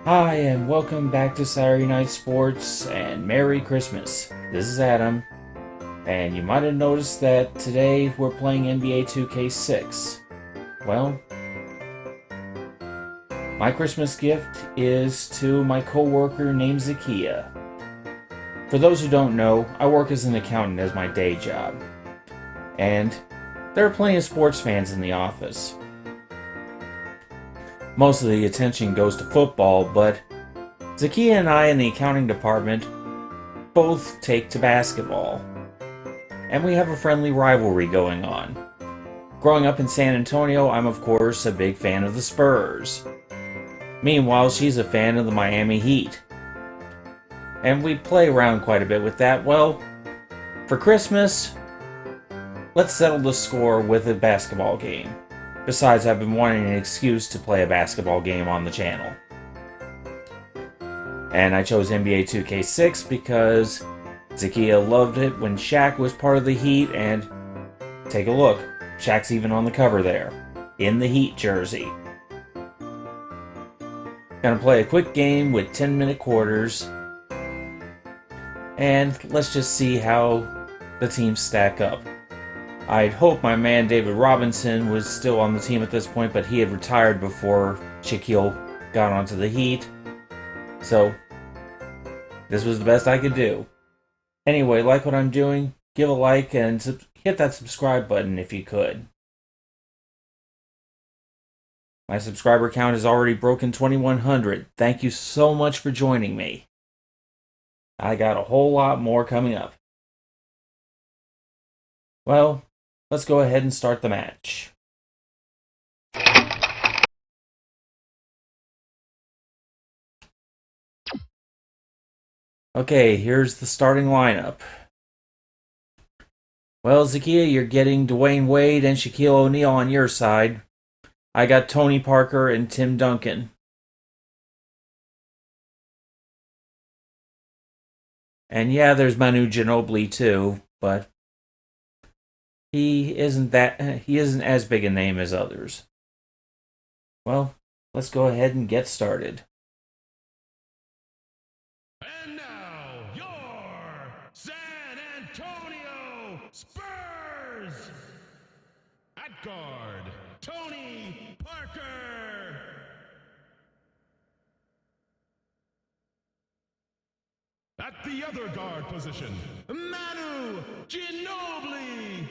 Hi, and welcome back to Saturday Night Sports, and Merry Christmas. This is Adam, and you might have noticed that today we're playing NBA 2K6. Well, my Christmas gift is to my coworker named Zakia. For those who don't know, I work as an accountant as my day job, and there are plenty of sports fans in the office. Most of the attention goes to football, but Zakia and I in the accounting department both take to basketball. And we have a friendly rivalry going on. Growing up in San Antonio, I'm of course a big fan of the Spurs. Meanwhile, she's a fan of the Miami Heat. And we play around quite a bit with that. Well, for Christmas, let's settle the score with a basketball game. Besides, I've been wanting an excuse to play a basketball game on the channel. And I chose NBA 2K6 because Zakia loved it when Shaq was part of the Heat, and take a look, Shaq's even on the cover there, in the Heat jersey. Gonna play a quick game with 10-minute quarters, and let's just see how the teams stack up. I'd hope my man David Robinson was still on the team at this point, but he had retired before Shaquille got onto the Heat. So, this was the best I could do. Anyway, like what I'm doing, give a like and hit that subscribe button if you could. My subscriber count has already broken 2,100. Thank you so much for joining me. I got a whole lot more coming up. Well, let's go ahead and start the match. Okay, here's the starting lineup. Well, Zakia, you're getting Dwayne Wade and Shaquille O'Neal on your side. I got Tony Parker and Tim Duncan. And yeah, there's Manu Ginobili too, but he isn't as big a name as others. Well, let's go ahead and get started. And now, your San Antonio Spurs! At guard, Tony Parker! At the other guard position, Manu Ginobili!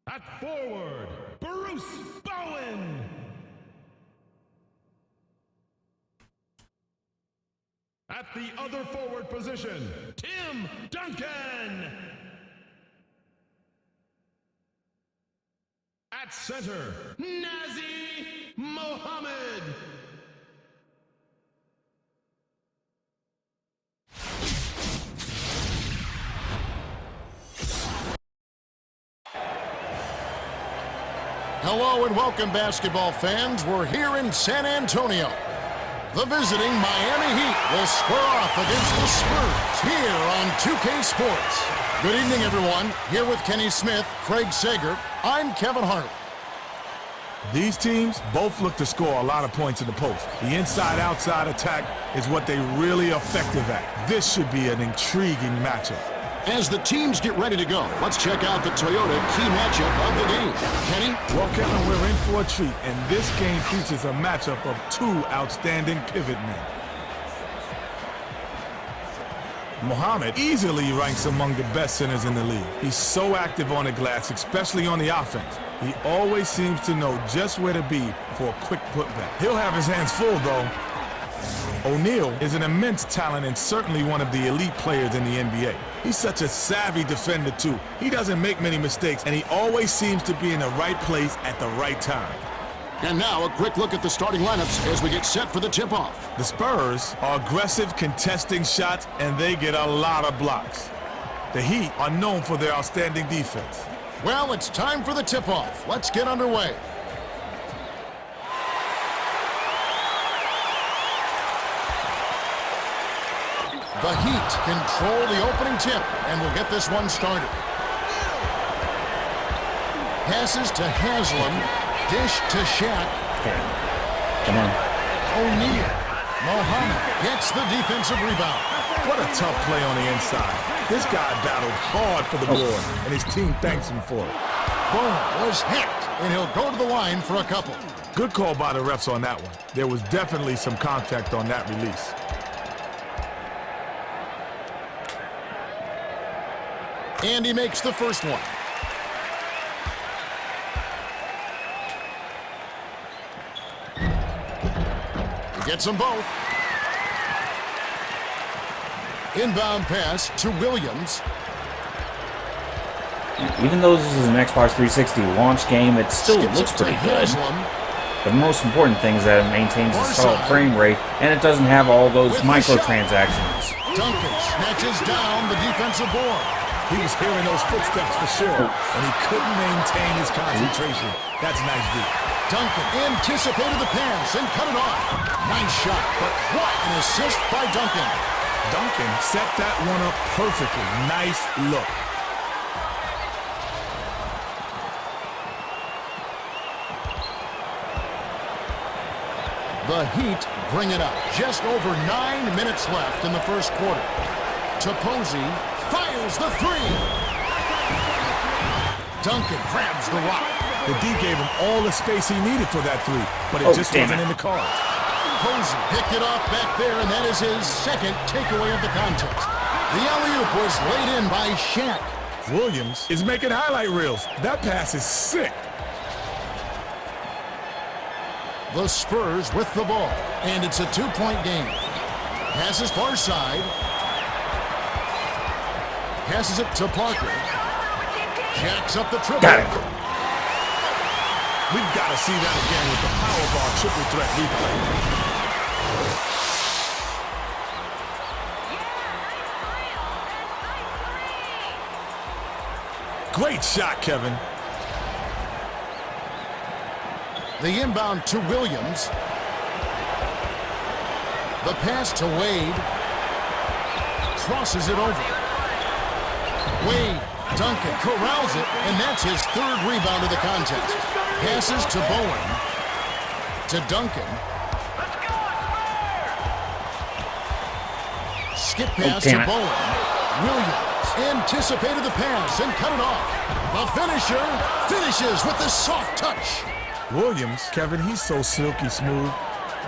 At forward, Bruce Bowen! At the other forward position, Tim Duncan! At center, Nazi Mohammed! Hello and welcome, basketball fans. We're here in San Antonio. The visiting Miami Heat will square off against the Spurs here on 2K Sports. Good evening, everyone. Here with Kenny Smith, Craig Sager, I'm Kevin Hart. These teams both look to score a lot of points in the post. The inside-outside attack is what they're really effective at. This should be an intriguing matchup. As the teams get ready to go, let's check out the Toyota key matchup of the game. Kenny? Well, Kevin, we're in for a treat, and this game features a matchup of two outstanding pivot men. Mohammed easily ranks among the best centers in the league. He's so active on the glass, especially on the offense. He always seems to know just where to be for a quick putback. He'll have his hands full, though. O'Neal is an immense talent and certainly one of the elite players in the NBA. He's such a savvy defender, too. He doesn't make many mistakes, and he always seems to be in the right place at the right time. And now a quick look at the starting lineups as we get set for the tip-off. The Spurs are aggressive, contesting shots, and they get a lot of blocks. The Heat are known for their outstanding defense. Well, it's time for the tip-off. Let's get underway. The Heat control the opening tip, and we'll get this one started. Passes to Haslam, dish to Shaq. Come on. O'Neal. Mohammed gets the defensive rebound. What a tough play on the inside. This guy battled hard for the board, and his team thanks him for it. Bowen was hacked, and he'll go to the line for a couple. Good call by the refs on that one. There was definitely some contact on that release. And he makes the first one. He gets them both. Inbound pass to Williams. Even though this is an Xbox 360 launch game, it still looks pretty good. The most important thing is that it maintains a solid frame rate, and it doesn't have all those microtransactions. Duncan snatches down the defensive board. He was hearing those footsteps for sure, and he couldn't maintain his concentration. That's a nice deal. Duncan anticipated the pass and cut it off. Nice shot, but what an assist by Duncan. Duncan set that one up perfectly. Nice look. The Heat bring it up. Just over 9 minutes left in the first quarter. Posey fires the three. Duncan grabs the rock. The D gave him all the space he needed for that three, but it just wasn't in the cards. Posey picked it off back there, and that is his second takeaway of the contest. The alley-oop was laid in by Shaq. Williams is making highlight reels. That pass is sick. The Spurs with the ball, and it's a 2-point game. Passes far side. Passes it to Parker. Jacks up the triple. Got it. We've got to see that again with the Powerball triple threat replay. Great shot, Kevin. The inbound to Williams. The pass to Wade. Crosses it over. Wade, Duncan corrals it, and that's his third rebound of the contest. Passes to Bowen. To Duncan. Skip pass to Bowen. Williams anticipated the pass and cut it off. The finisher finishes with the soft touch. Williams, Kevin, he's so silky smooth.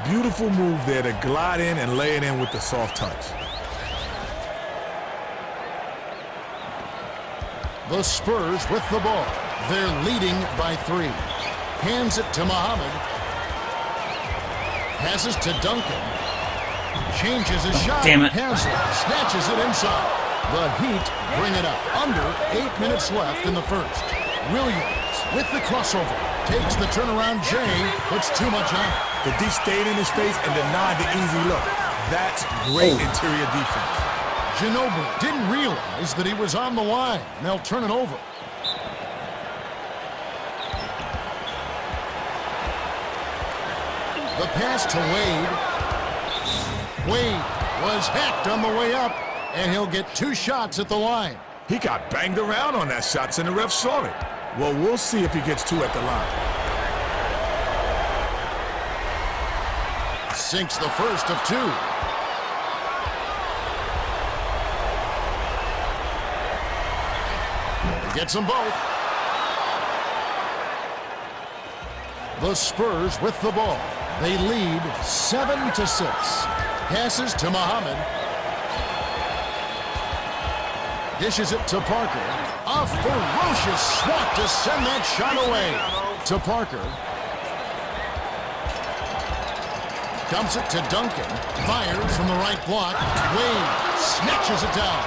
Beautiful move there to glide in and lay it in with the soft touch. The Spurs with the ball. They're leading by 3. Hands it to Muhammad. Passes to Duncan. Changes his shot. Damn it. Haslem snatches it inside. The Heat bring it up. Under 8 minutes left in the first. Williams with the crossover. Takes the turnaround J, puts too much on it. The D stayed in his face and denied the easy look. That's great interior defense. Ginobili didn't realize that he was on the line. And they'll turn it over. The pass to Wade. Wade was hacked on the way up, and he'll get 2 shots at the line. He got banged around on that shot, and the ref saw it. Well, we'll see if he gets 2 at the line. Sinks the first of 2. Gets them both. The Spurs with the ball. They lead 7-6. Passes to Muhammad. Dishes it to Parker. A ferocious swat to send that shot away. To Parker. Dumps it to Duncan. Fires from the right block. Wade snatches it down.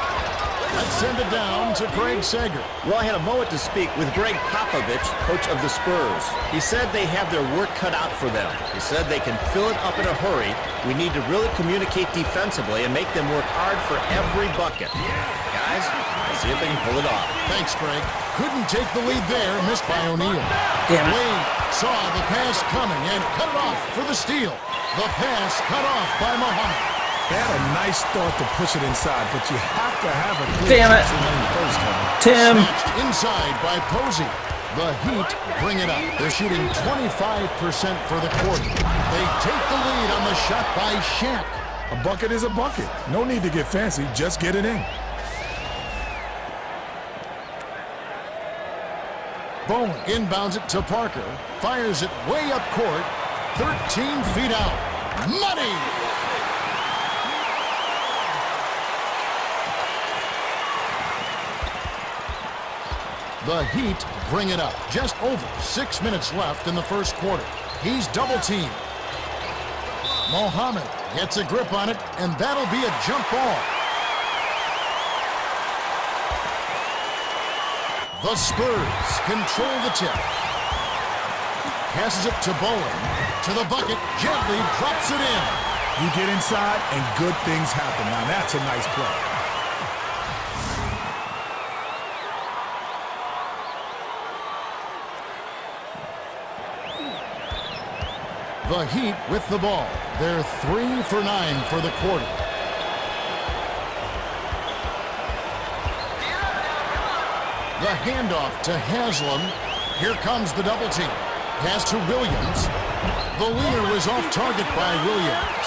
Let's send it down to Craig Sager. Well, I had a moment to speak with Greg Popovich, coach of the Spurs. He said they have their work cut out for them. He said they can fill it up in a hurry. We need to really communicate defensively and make them work hard for every bucket. Guys, let's see if they can pull it off. Thanks, Greg. Couldn't take the lead there, missed by O'Neal. Damn it. Wade saw the pass coming and cut it off for the steal. The pass cut off by Muhammad. They had a nice start to push it inside, but you have to have a clear Damn it. shot when you first come. Tim. Snatched inside by Posey. The Heat bring it up. They're shooting 25% for the quarter. They take the lead on the shot by Shaq. A bucket is a bucket. No need to get fancy, just get it in. Bowen inbounds it to Parker. Fires it way up court. 13 feet out. Money! The Heat bring it up. Just over 6 minutes left in the first quarter. He's double-teamed. Mohammed gets a grip on it, and that'll be a jump ball. The Spurs control the tip. Passes it to Bowen. To the bucket. Gently drops it in. You get inside, and good things happen. Now, that's a nice play. The Heat with the ball. They're 3 for 9 for the quarter. The handoff to Haslam. Here comes the double team. Pass to Williams. The leader was off target by Williams.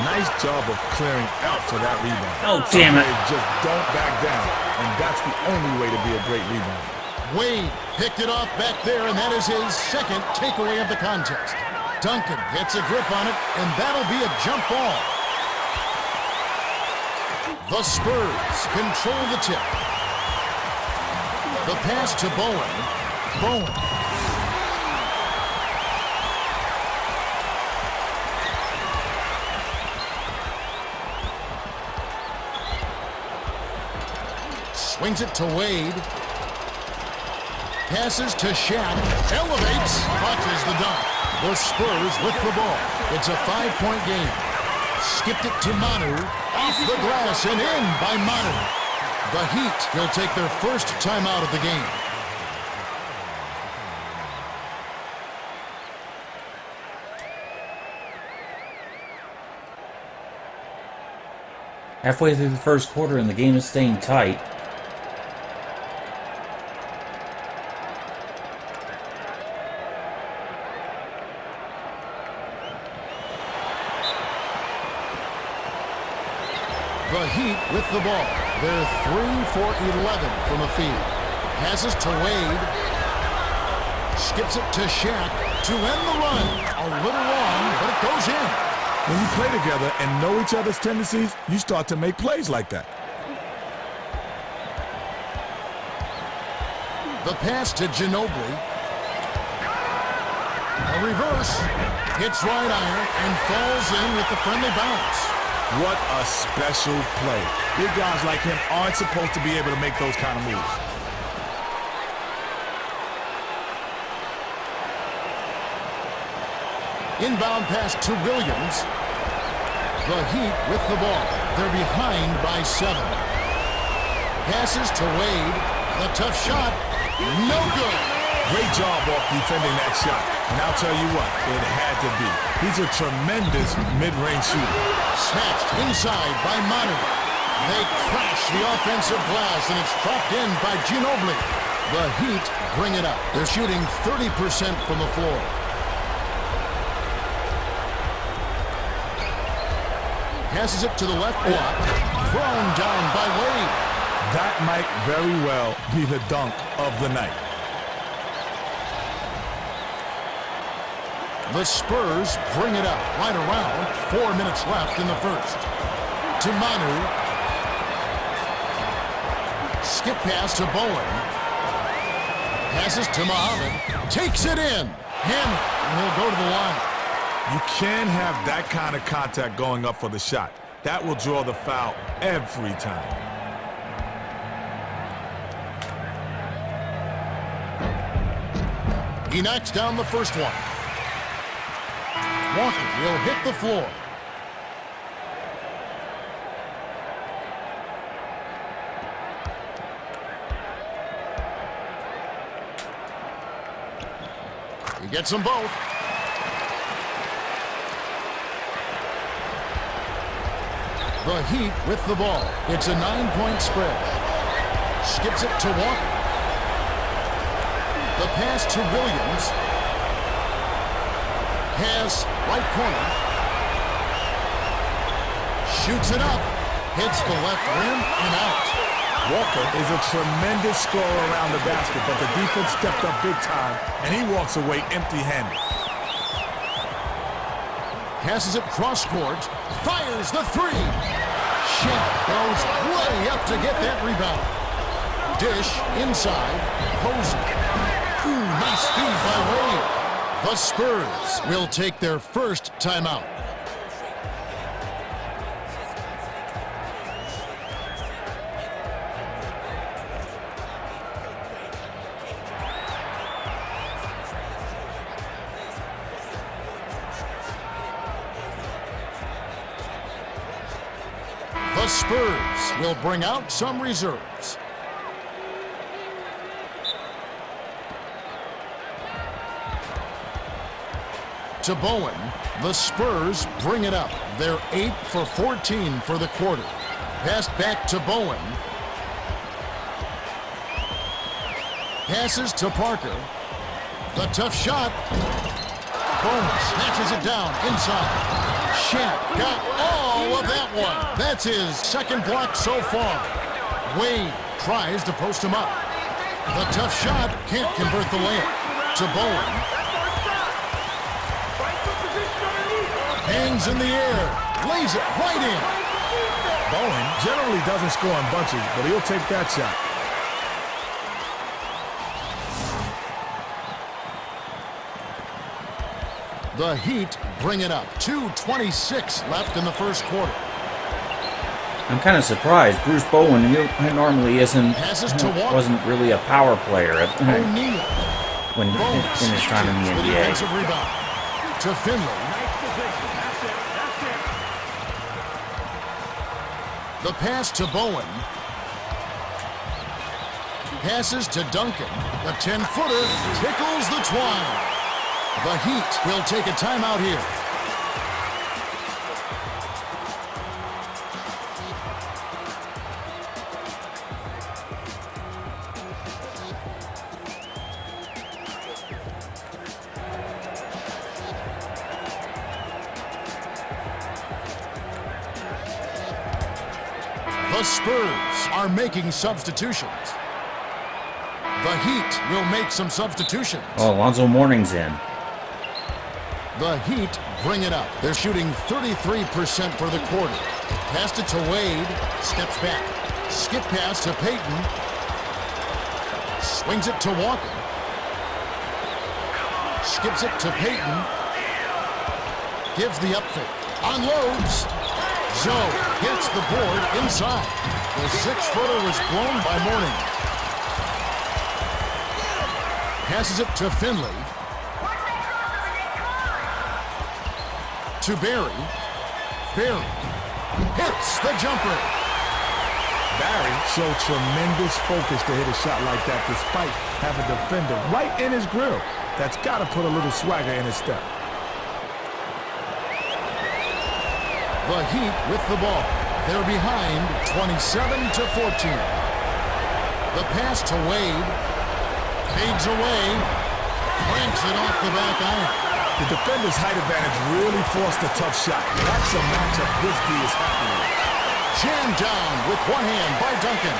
Nice job of clearing out for that rebound. Oh, damn it. Just don't back down, and that's the only way to be a great rebounder. Wade picked it off back there, and that is his second takeaway of the contest. Duncan gets a grip on it, and that'll be a jump ball. The Spurs control the tip. The pass to Bowen. Bowen. Swings it to Wade. Passes to Shaq. Elevates. Watches the dunk. The Spurs with the ball. It's a 5-point game. Skipped it to Manu. Off the glass and in by Manu. The Heat will take their first timeout of the game. Halfway through the first quarter and the game is staying tight. The Heat with the ball. They're 3 for 11 from the field. Passes to Wade. Skips it to Shaq to end the run. A little long, but it goes in. When you play together and know each other's tendencies, you start to make plays like that. The pass to Ginobili. A reverse. Hits right iron and falls in with the friendly bounce. What a special play. Big guys like him aren't supposed to be able to make those kind of moves. Inbound pass to Williams. The Heat with the ball. They're behind by 7. Passes to Wade. The tough shot. No good. Great job off defending that shot. And I'll tell you what, it had to be. He's a tremendous mid-range shooter. Snatched inside by Manu. They crash the offensive glass, and it's dropped in by Ginobili. The Heat bring it up. They're shooting 30% from the floor. Passes it to the left block. Thrown down by Wade. That might very well be the dunk of the night. The Spurs bring it up right around 4 minutes left in the first. To Manu. Skip pass to Bowen. Passes to Mohammed. Takes it in. Hammer. And he'll go to the line. You can't have that kind of contact going up for the shot. That will draw the foul every time. He knocks down the first one. Walker will hit the floor. He gets them both. The Heat with the ball. It's a 9-point spread. Skips it to Walker. The pass to Williams. Has right corner. Shoots it up. Hits the left rim and out. Walker is a tremendous scorer around the basket, but the defense stepped up big time, and he walks away empty-handed. Passes it cross court. Fires the three. Shaq goes way up to get that rebound. Dish inside. Posey. Ooh, nice feed by Wade. The Spurs will take their first timeout. The Spurs will bring out some reserves. To Bowen, the Spurs bring it up. They're 8 for 14 for the quarter. Passed back to Bowen. Passes to Parker. The tough shot. Bowen snatches it down inside. Shaq got all of that one. That's his second block so far. Wade tries to post him up. The tough shot can't convert the layup. To Bowen. Hangs in the air. Lays it right in. Bowen generally doesn't score in bunches, but he'll take that shot. The Heat bring it up. 2:26 left in the first quarter. I'm kind of surprised. Bruce Bowen normally wasn't really a power player O'Neal. when in his time in the NBA. Defensive rebound. To Finley. The pass to Bowen. Passes to Duncan. The 10-footer tickles the twine. The Heat will take a timeout here. The Spurs are making substitutions. The Heat will make some substitutions. Oh, Alonzo Mourning's in. The Heat bring it up. They're shooting 33% for the quarter. Passed it to Wade. Steps back. Skip pass to Payton. Swings it to Walker. Skips it to Payton. Gives the up fake. Unloads. Zoe hits the board inside. The 6-footer was blown by Mourning. Passes it to Finley. To Barry. Barry hits the jumper. Barry showed tremendous focus to hit a shot like that despite having a defender right in his grill. That's got to put a little swagger in his step. The Heat with the ball. They're behind 27-14. The pass to Wade. Fades away. Cranks it off the back iron. The defender's height advantage really forced a tough shot. That's a matchup this D is happy with. Jammed down with one hand by Duncan.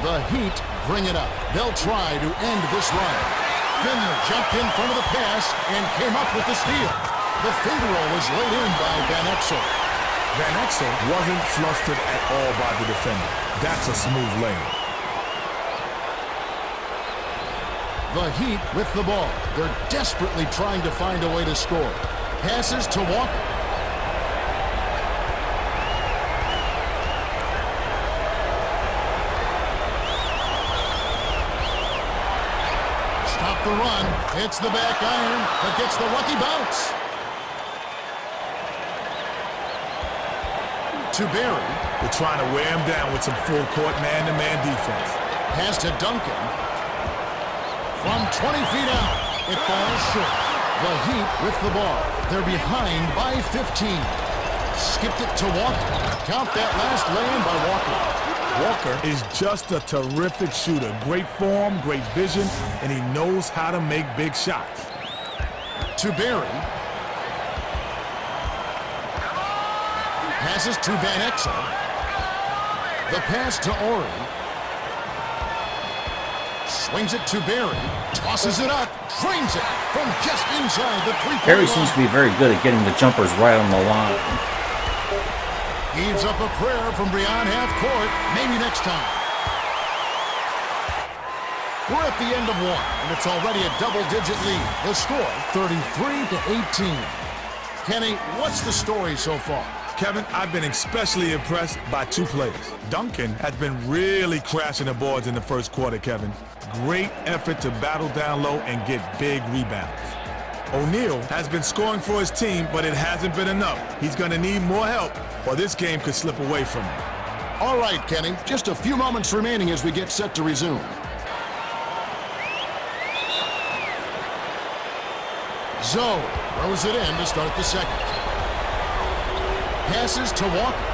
The Heat bring it up. They'll try to end this run. Finley jumped in front of the pass and came up with the steal. The fade roll is laid in by Van Exel. Van Exel wasn't flustered at all by the defender. That's a smooth lane. The Heat with the ball. They're desperately trying to find a way to score. Passes to Walker. Stop the run. Hits the back iron, but gets the lucky bounce. To Barry. They're trying to wear him down with some full-court man-to-man defense. Pass to Duncan. From 20 feet out, it falls short. The Heat with the ball. They're behind by 15. Skipped it to Walker. Count that last lay-in by Walker. Walker is just a terrific shooter. Great form, great vision, and he knows how to make big shots. To Barry. Passes to Van Exel. The pass to Ori. Swings it to Barry. Tosses it up. Drains it from just inside the three-point line. Barry seems to be very good at getting the jumpers right on the line. Heaves up a prayer from beyond half court. Maybe next time. We're at the end of one, and it's already a double-digit lead. The score, 33-18. Kenny, what's the story so far? Kevin, I've been especially impressed by two players. Duncan has been really crashing the boards in the first quarter, Kevin. Great effort to battle down low and get big rebounds. O'Neal has been scoring for his team, but it hasn't been enough. He's going to need more help, or this game could slip away from him. All right, Kenny, just a few moments remaining as we get set to resume. Zoe throws it in to start the second. Passes to Walker.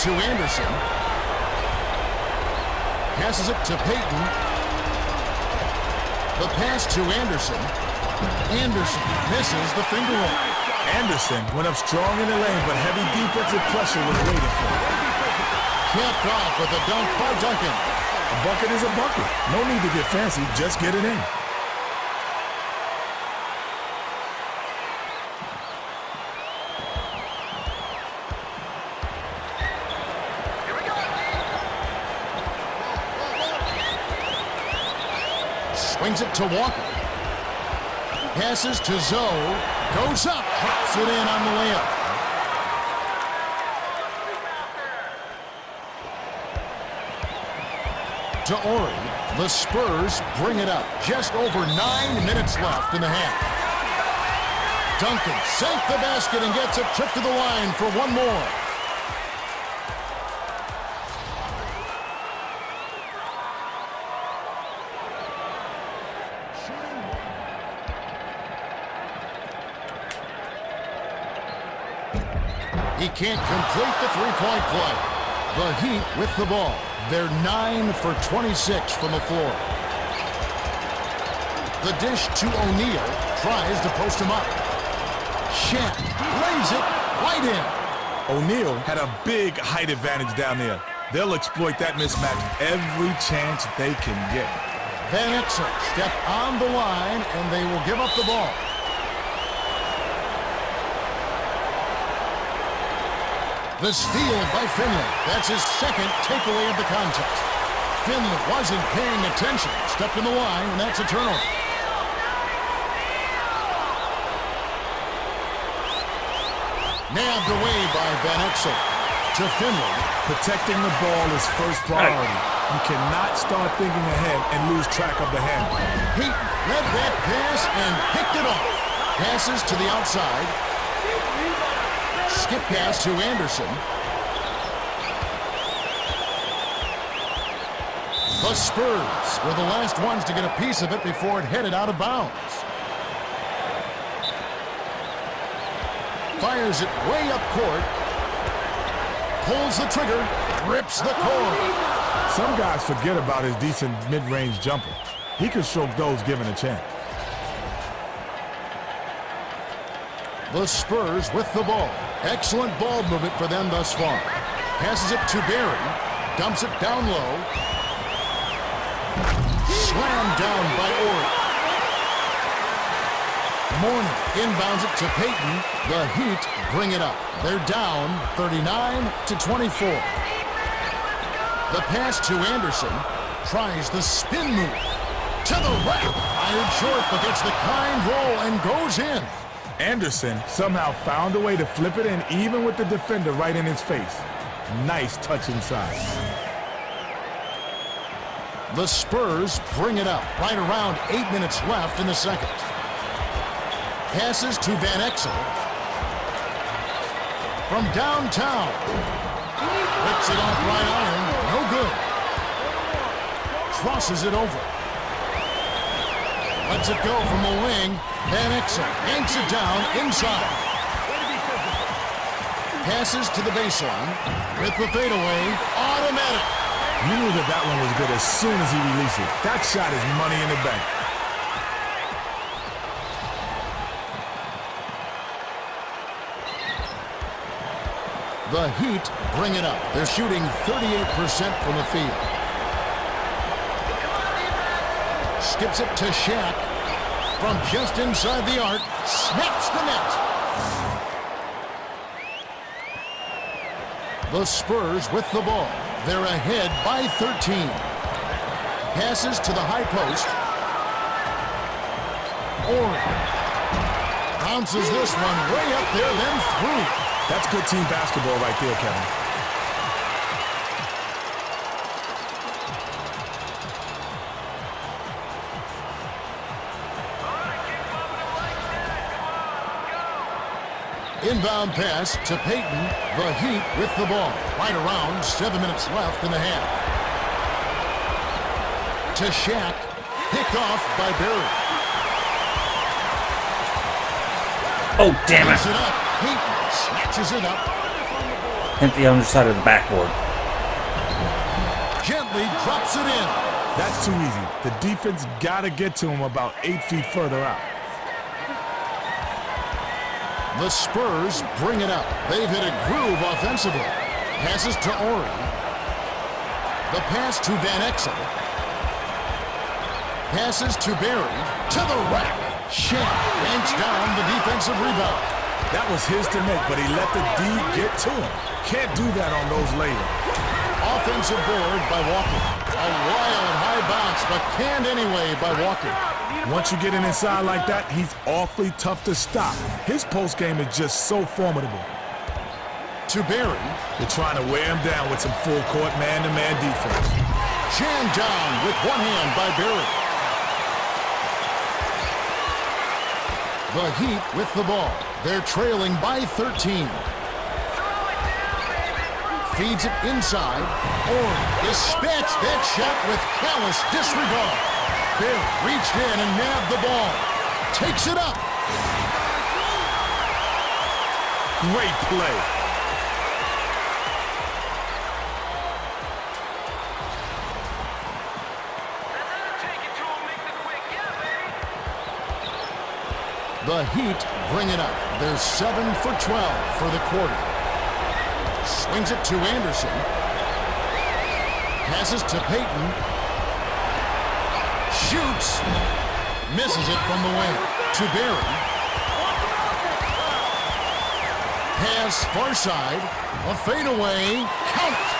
To Anderson. Passes it to Payton. The pass to Anderson. Anderson misses the finger roll. Anderson went up strong in the lane, but heavy defensive pressure was waiting for him. Capped off with a dunk by Duncan. A bucket is a bucket. No need to get fancy, just get it in. Swings it to Walker. Passes to Zoe. Goes up. Drops it in on the layup. To Ori. The Spurs bring it up. Just over 9 minutes left in the half. Duncan sank the basket and gets a trip to the line for one more. He can't complete the three-point play. The Heat with the ball. They're 9 for 26 from the floor. The dish to O'Neal. Tries to post him up. Shamp lays it right in. O'Neal had a big height advantage down there. They'll exploit that mismatch every chance they can get. Van Exel step on the line, and they will give up the ball. The steal by Finley. That's his second takeaway of the contest. Finley wasn't paying attention. Stepped in the line, and that's a turnover. Nabbed away by Van Exel. To Finley. Protecting the ball is first priority. You cannot start thinking ahead and lose track of the handle. He led that pass and picked it off. Passes to the outside. Skip pass to Anderson. The Spurs were the last ones to get a piece of it before it headed out of bounds. Fires it way up court. Pulls the trigger. Rips the cord. Some guys forget about his decent mid-range jumper. He could choke those given a chance. The Spurs with the ball. Excellent ball movement for them thus far. Passes it to Barry. Dumps it down low. Slammed down by Ori. Mourning inbounds it to Payton. The Heat bring it up. They're down 39-24. The pass to Anderson. Tries the spin move. To the rack. Fired short, but gets the kind roll and goes in. Anderson somehow found a way to flip it in, even with the defender right in his face. Nice touch inside. The Spurs bring it up. Right around 8 minutes left in the second. Passes to Van Exel. From downtown. Rips it off right iron. No good. Crosses it over. Lets it go from the wing. Van Exel yanks it down inside. Passes to the baseline with the fadeaway. Automatic. You knew that one was good as soon as he released it. That shot is money in the bank. The Heat bring it up. They're shooting 38% from the field. Skips it to Shaq. From just inside the arc, snaps the net. The Spurs with the ball. They're ahead by 13. Passes to the high post. Ori bounces this one way up there, then through. That's good team basketball right there, Kevin. Inbound pass to Payton. The Heat with the ball. Right around 7 minutes left in the half. To Shaq. Picked off by Barry. Oh, damn Puts it. it up. Payton snatches it up. Hit the underside of the backboard. Gently drops it in. That's too easy. The defense got to get to him about 8 feet further out. The Spurs bring it up. They've hit a groove offensively. Passes to Ori. The pass to Van Exel. Passes to Barry. To the rack. Shaq banks down the defensive rebound. That was his to make, but he let the D get to him. Can't do that on those layups. Offensive board by Walker. A wild high bounce, but canned anyway by Walker. Once you get in inside like that, he's awfully tough to stop. His post game is just so formidable. To Barry. They're trying to wear him down with some full court man-to-man defense. Jammed down with one hand by Barry. The Heat with the ball. They're trailing by 13. Feeds it inside. Ori dispatched that shot with callous disregard. Barry reached in and nabbed the ball. Takes it up. Great play. The Heat bring it up. They're 7 for 12 for the quarter. Swings it to Anderson. Passes to Payton. Shoots. Misses it from the wing. To Barry. Pass far side. A fadeaway. Count it.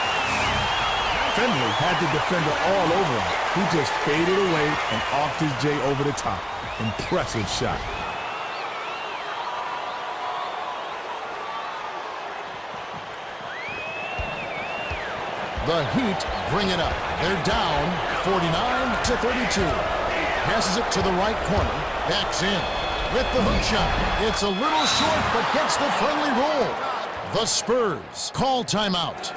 Finley had the defender all over him. He just faded away and offed his J over the top. Impressive shot. The Heat bring it up. They're down 49-32. Passes it to the right corner. Backs in. With the hook shot. It's a little short, but gets the friendly roll. The Spurs call timeout.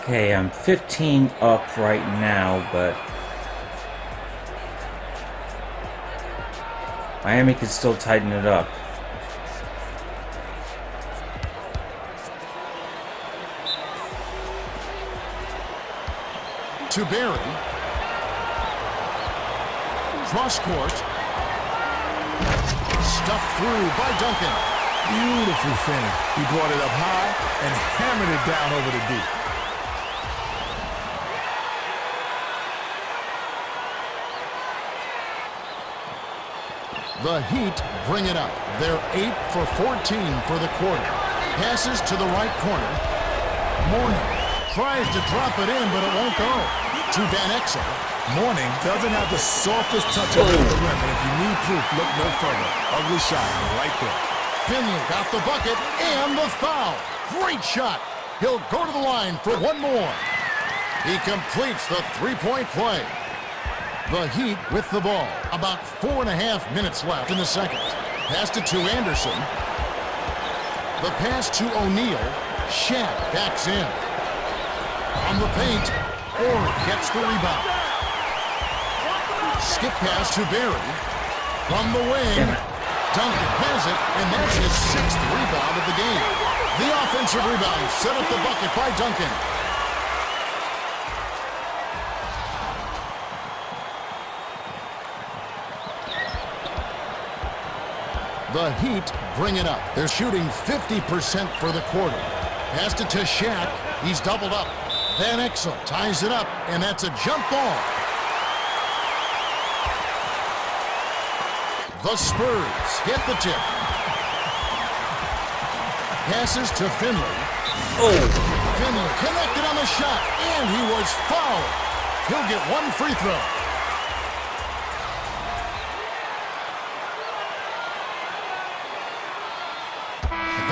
Okay, I'm 15 up right now, but Miami can still tighten it up. To Barry. Cross court. Stuffed through by Duncan. Beautiful finish. He brought it up high and hammered it down over the deep. The Heat bring it up. They're 8 for 14 for the quarter. Passes to the right corner. Mourning tries to drop it in, but it won't go. To Van Exel. Mourning doesn't have the softest touch over the rim, and if you need proof, look no further. Ugly shot right there. Finley got the bucket and the foul. Great shot. He'll go to the line for one more. He completes the three-point play. The Heat with the ball. About 4.5 minutes left in the second. Passed it to Anderson. The pass to O'Neal. Shaq backs in. On the paint. Ori gets the rebound. Skip pass to Barry. From the wing. Damn it. Duncan has it, and that's his 6th rebound of the game. The offensive rebound set up the bucket by Duncan. The Heat bring it up. They're shooting 50% for the quarter. Passed it to Shaq. He's doubled up. Van Exel ties it up, and that's a jump ball. The Spurs hit the tip. Passes to Finley. Oh, Finley connected on the shot, and he was fouled. He'll get one free throw.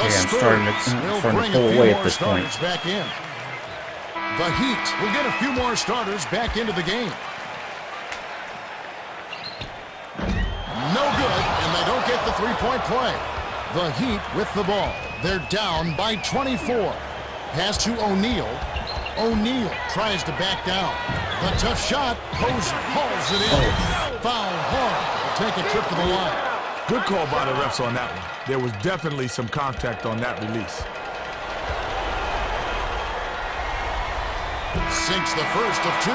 okay, I'm starting to pull away at this point. Back in. The Heat will get a few more starters back into the game. No good, and they don't get the three-point play. The Heat with the ball. They're down by 24. Pass to O'Neal. O'Neal tries to back down. The tough shot. Posey hauls it in. Foul hard. Will take a trip to the line. Good call by the refs on that one. There was definitely some contact on that release. Sinks the first of 2.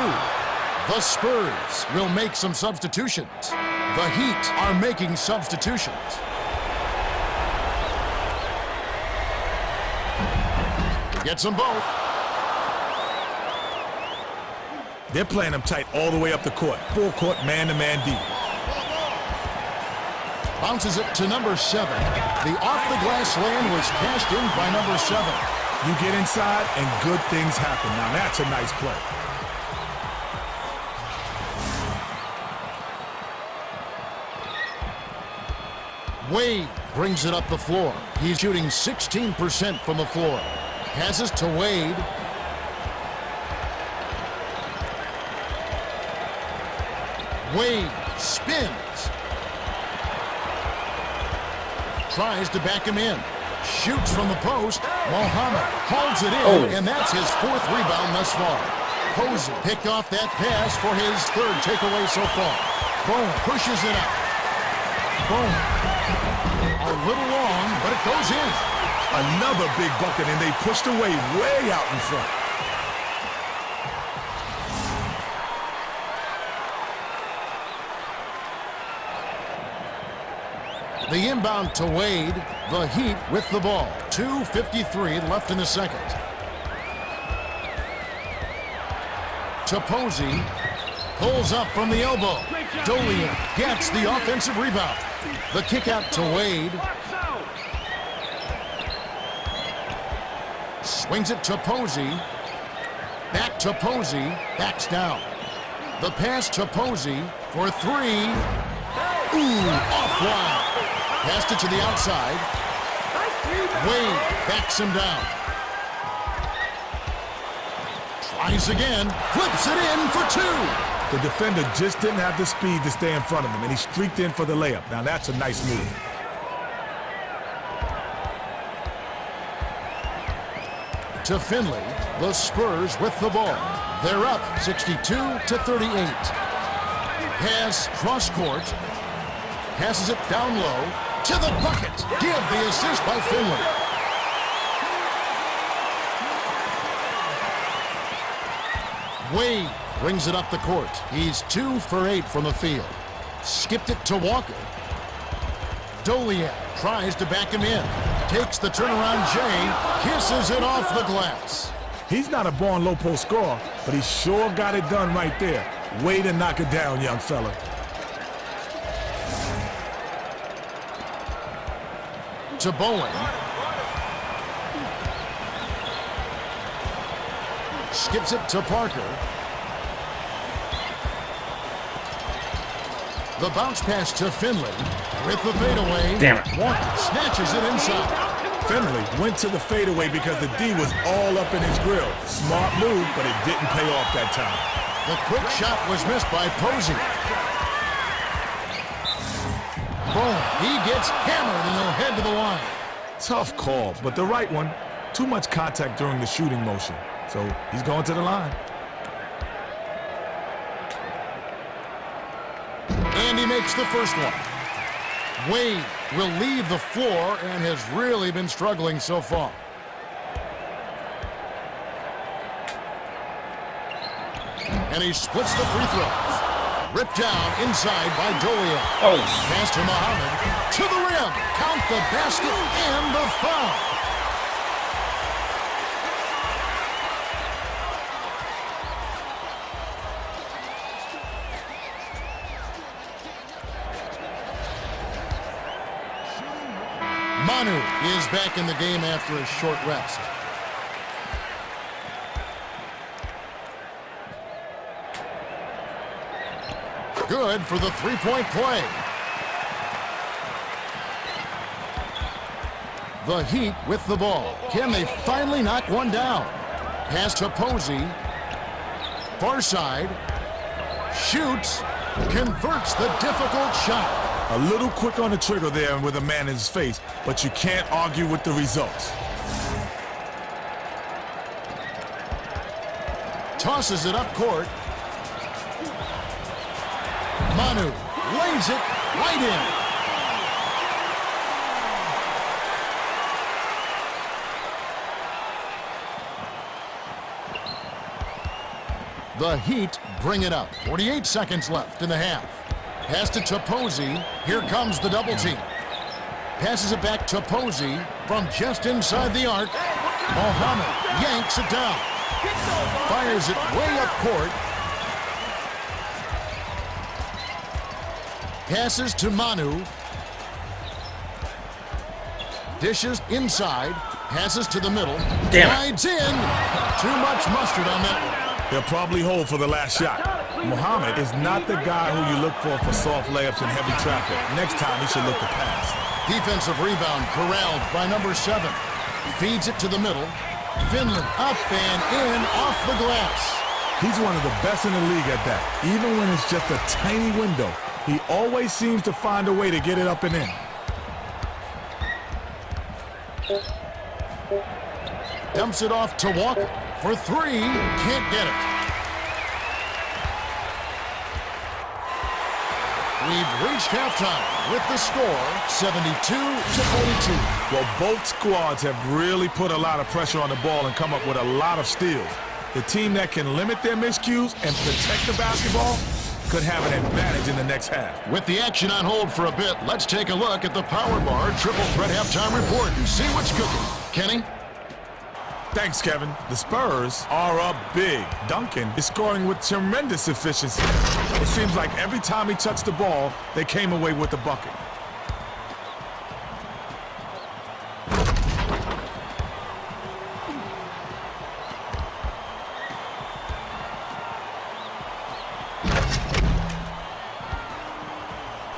The Spurs will make some substitutions. The Heat are making substitutions. Gets them both. They're playing them tight all the way up the court. Full court, man-to-man deep. Bounces it to number 7. The off-the-glass land was cashed in by number 7. You get inside, and good things happen. Now, that's a nice play. Wade brings it up the floor. He's shooting 16% from the floor. Passes to Wade. Wade spins. Tries to back him in. Shoots from the post. Mohammed holds it in, and that's his 4th rebound thus far. Posey picked off that pass for his 3rd takeaway so far. Bowen pushes it up. Bowen. A little long, but it goes in. Another big bucket, and they pushed away way out in front. The inbound to Wade. The Heat with the ball. 2:53 left in the second. To Posey. Pulls up from the elbow. Dolia gets the offensive rebound. The kick out to Wade. Swings it to Posey. Back to Posey. Backs down. The pass to Posey for 3. Ooh, offline. Passed it to the outside. Wade backs him down. Tries again. Flips it in for 2. The defender just didn't have the speed to stay in front of him, and he streaked in for the layup. Now, that's a nice move. To Finley, the Spurs with the ball. They're up 62-38. Pass cross court. Passes it down low to the bucket. Give the assist by Finley. Wade brings it up the court. He's 2 for 8 from the field. Skipped it to Walker. Doliak tries to back him in. Takes the turnaround J. Kisses it off the glass. He's not a born low post scorer, but he sure got it done right there. Way to knock it down, young fella. To Bowen. Skips it to Parker. The bounce pass to Finley with the fadeaway. Damn it. Walker snatches it inside. Finley went to the fadeaway because the D was all up in his grill. Smart move, but it didn't pay off that time. The quick shot was missed by Posey. Bowen, he gets hammered and he'll head to the line. Tough call, but the right one. Too much contact during the shooting motion. So he's going to the line. makes the first one. Wade will leave the floor and has really been struggling so far. And he splits the free throws. Ripped down inside by Dolia. Oh, Pass to Muhammad. To the rim. Count the basket and the foul. Manu is back in the game after a short rest. Good for the three-point play. The Heat with the ball. Can they finally knock one down? Pass to Posey. Far side. Shoots. Converts the difficult shot. A little quick on the trigger there with a man in his face, but you can't argue with the results. Tosses it up court. Manu lays it right in. The Heat bring it up. 48 seconds left in the half. Pass to Posey. Here comes the double team. Passes it back to Posey from just inside the arc. Mohammed yanks it down. Fires it way up court. Passes to Manu. Dishes inside. Passes to the middle. Slides in. Too much mustard on that one. They'll probably hold for the last shot. Muhammad is not the guy who you look for soft layups and heavy traffic. Next time, he should look to pass. Defensive rebound corralled by number 7. Feeds it to the middle. Finley up and in off the glass. He's one of the best in the league at that. Even when it's just a tiny window, he always seems to find a way to get it up and in. Dumps it off to Walker for 3. Can't get it. We've reached halftime with the score 72-42. Well, both squads have really put a lot of pressure on the ball and come up with a lot of steals. The team that can limit their miscues and protect the basketball could have an advantage in the next half. With the action on hold for a bit, let's take a look at the Power Bar Triple Threat Halftime Report and see what's cooking. Kenny? Thanks, Kevin. The Spurs are up big. Duncan is scoring with tremendous efficiency. It seems like every time he touched the ball, they came away with the bucket.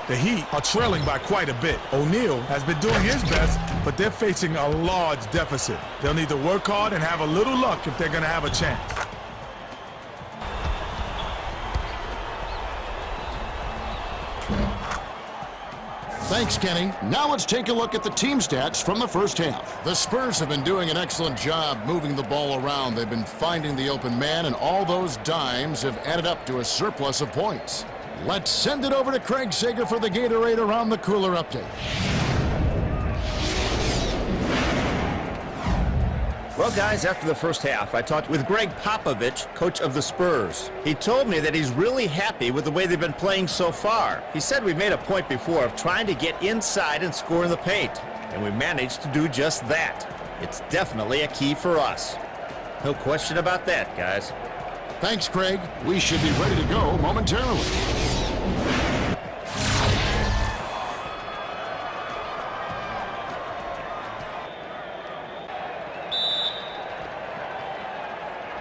The Heat are trailing by quite a bit. O'Neal has been doing his best, but they're facing a large deficit. They'll need to work hard and have a little luck if they're going to have a chance. Thanks, Kenny. Now let's take a look at the team stats from the first half. The Spurs have been doing an excellent job moving the ball around. They've been finding the open man, and all those dimes have added up to a surplus of points. Let's send it over to Craig Sager for the Gatorade Around the Cooler update. Well, guys, after the first half, I talked with Greg Popovich, coach of the Spurs. He told me that he's really happy with the way they've been playing so far. He said we made a point before of trying to get inside and score in the paint, and we managed to do just that. It's definitely a key for us. No question about that, guys. Thanks, Craig. We should be ready to go momentarily.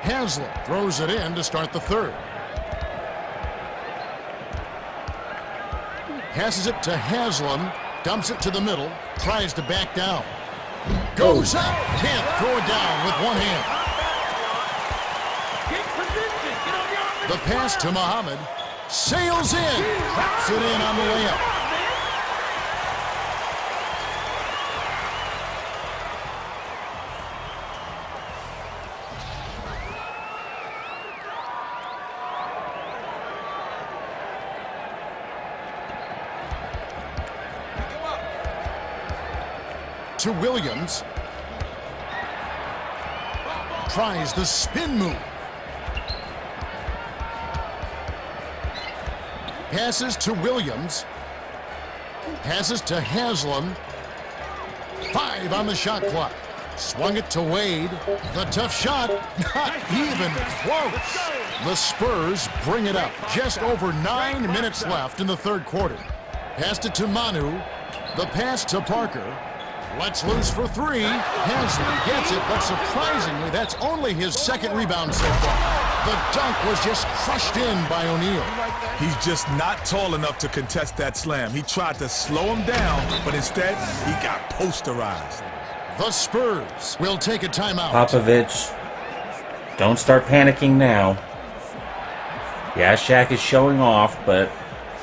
Haslam throws it in to start the third. Passes it to Haslam, dumps it to the middle, tries to back down. Goes up, can't throw it down with one hand. The pass to Muhammad, sails in, traps it in on the layup. to Williams. Tries the spin move. Passes to Williams. Passes to Haslam. 5 on the shot clock. Swung it to Wade. The tough shot. Not even close. The Spurs bring it up. Just over 9 minutes left in the third quarter. Passed it to Manu. The pass to Parker. Lets loose for 3. Haslam gets it, but surprisingly, that's only his second rebound so far. The dunk was just crushed in by O'Neal. He's just not tall enough to contest that slam. He tried to slow him down, but instead, he got posterized. The Spurs will take a timeout. Popovich, don't start panicking now. Yeah, Shaq is showing off, but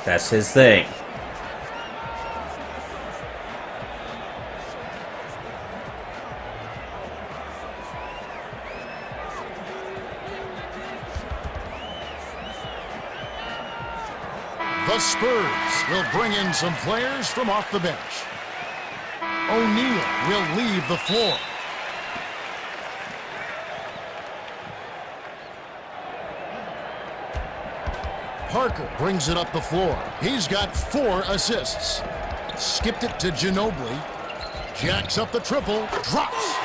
that's his thing. The Spurs will bring in some players from off the bench. O'Neal will leave the floor. Parker brings it up the floor. He's got 4 assists. Skipped it to Ginobili. Jacks up the triple. Drops.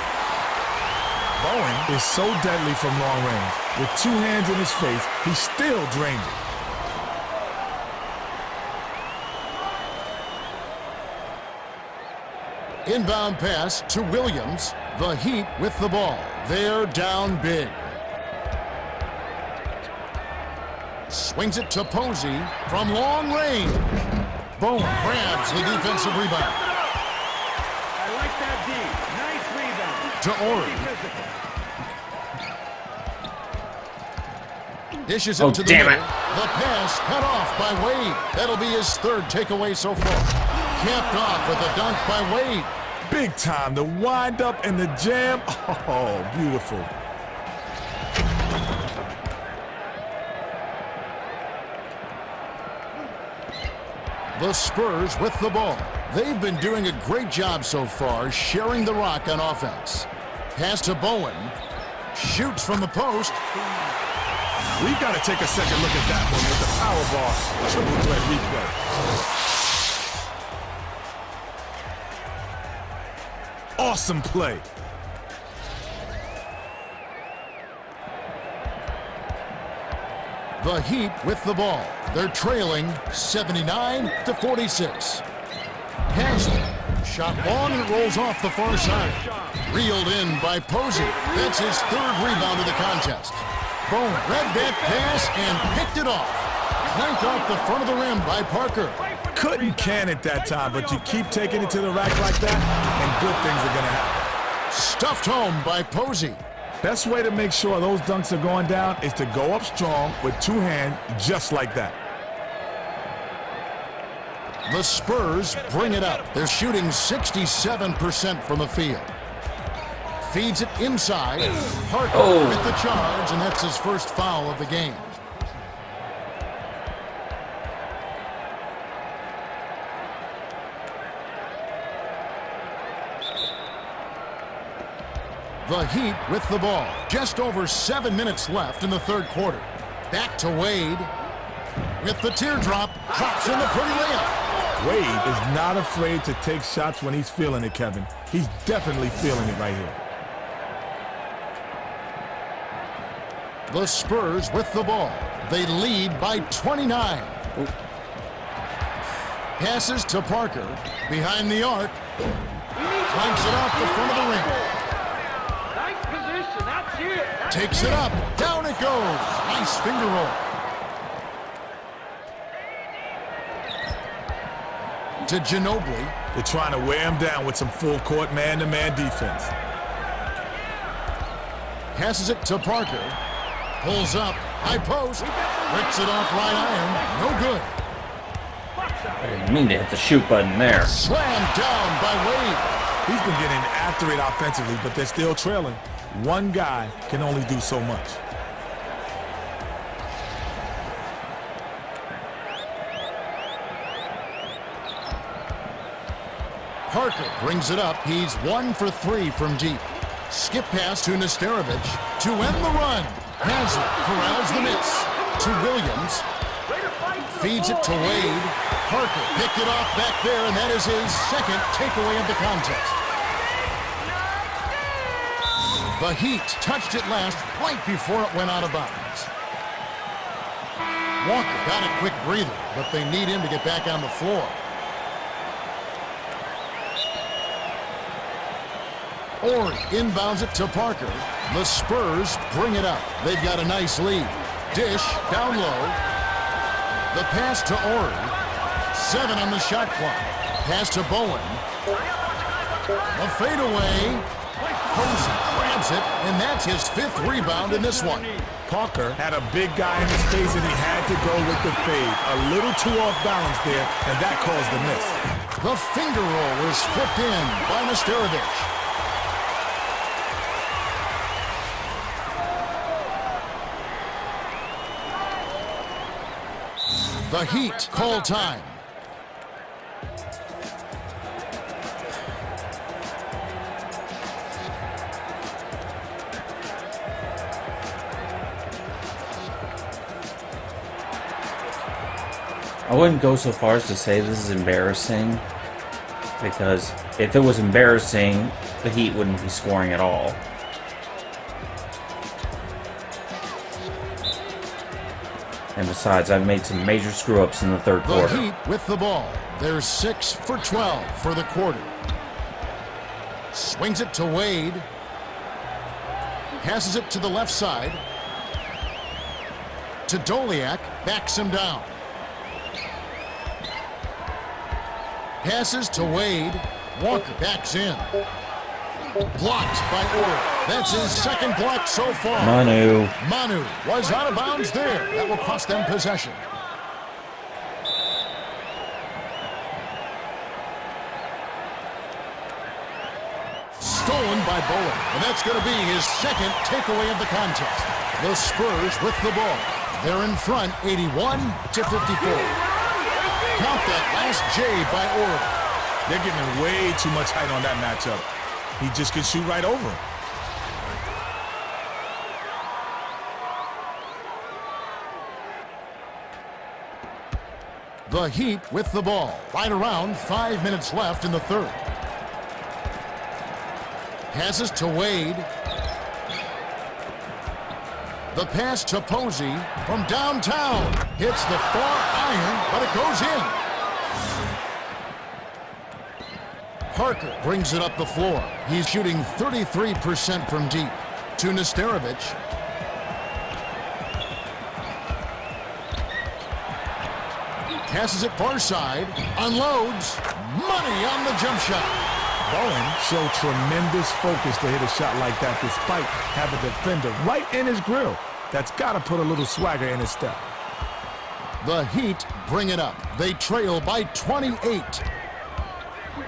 Bowen is so deadly from long range. With 2 hands in his face, he still drained it. Inbound pass to Williams. The Heat with the ball. They're down big. Swings it to Posey from long range. Bowen grabs the defensive rebound. I like that D. Nice rebound. To Ori. Dishes Oh, it to the damn middle. it. The pass cut off by Wade. That'll be his 3rd takeaway so far. Capped off with a dunk by Wade. Big time, the wind up and the jam. Oh, beautiful. The Spurs with the ball. They've been doing a great job so far sharing the rock on offense. Pass to Bowen. Shoots from the post. We've got to take a second look at that one with the power ball triple threat replay. Awesome play. The Heat with the ball. They're trailing 79-46. Haslam. Shot long and it rolls off the far side. Reeled in by Posey. That's his 3rd rebound of the contest. Bowen read that pass and picked it off. Clanked off the front of the rim by Parker. Couldn't can it that time, but you keep taking it to the rack like that, and good things are going to happen. Stuffed home by Posey. Best way to make sure those dunks are going down is to go up strong with 2 hands, just like that. The Spurs bring it up. They're shooting 67% from the field. Feeds it inside. Parker with the charge, and that's his first foul of the game. The Heat with the ball. Just over 7 minutes left in the third quarter. Back to Wade. With the teardrop, drops in the pretty layup. Wade is not afraid to take shots when he's feeling it, Kevin. He's definitely feeling it right here. The Spurs with the ball. They lead by 29. Passes to Parker. Behind the arc. Clanks it off the front of the ring. Nice position. That's it. Takes it up. Down it goes. Nice finger roll. To Ginobili. They're trying to wear him down with some full-court man-to-man defense. Passes it to Parker. Pulls up. High post. Ricks it off right iron. No good. I didn't mean to hit the shoot button there. Slammed down by Wade. He's been getting after it offensively, but they're still trailing. One guy can only do so much. Parker brings it up. He's 1 for 3 from deep. Skip pass to Nesterovic to end the run. Hazard corrals the miss to Williams. Feeds it to Wade. Parker picked it off back there, and that is his second takeaway of the contest. The Heat touched it last right before it went out of bounds. Walker got a quick breather, but they need him to get back on the floor. Ori inbounds it to Parker. The Spurs bring it up. They've got a nice lead. Dish down low. The pass to Ori. 7 on the shot clock. Pass to Bowen. A fadeaway. Posey grabs it, and that's his 5th rebound in this one. Parker had a big guy in his face, and he had to go with the fade. A little too off balance there, and that caused the miss. The finger roll is flipped in by Nesterovic. The Heat call time. I wouldn't go so far as to say this is embarrassing, because if it was embarrassing, the Heat wouldn't be scoring at all. And besides, I've made some major screw-ups in the third quarter. The Heat with the ball. They're 6 for 12 for the quarter. Swings it to Wade. Passes it to the left side. To Doliak. Backs him down. Passes to Wade. Walker backs in. Blocked by Ori. That's his second block so far. Manu was out of bounds there. That will cost them possession. Stolen by Bowen. And that's going to be his second takeaway of the contest. The Spurs with the ball. They're in front 81-54. Count that last J by Ori. They're giving way too much height on that matchup. He just can shoot right over him. The Heat with the ball. Right around 5 minutes left in the third. Passes to Wade. The pass to Posey from downtown. Hits the far iron, but it goes in. Parker brings it up the floor. He's shooting 33% from deep. To Nesterovic. Passes it far side. Unloads. Money on the jump shot. Bowen showed tremendous focus to hit a shot like that despite having a defender right in his grill. That's got to put a little swagger in his step. The Heat bring it up. They trail by 28.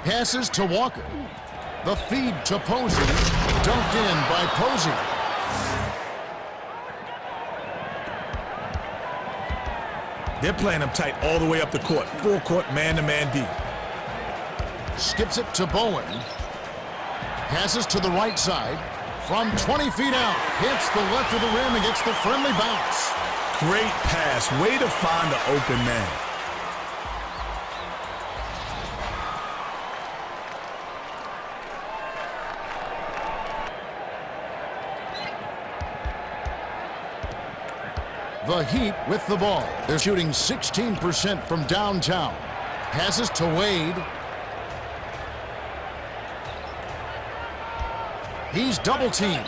Passes to Walker. The feed to Posey. Dunked in by Posey. They're playing him tight all the way up the court. Full court, man-to-man deep. Skips it to Bowen. Passes to the right side. From 20 feet out. Hits the left of the rim and gets the friendly bounce. Great pass. Way to find the open man. The Heat with the ball. They're shooting 16% from downtown. Passes to Wade. He's double-teamed.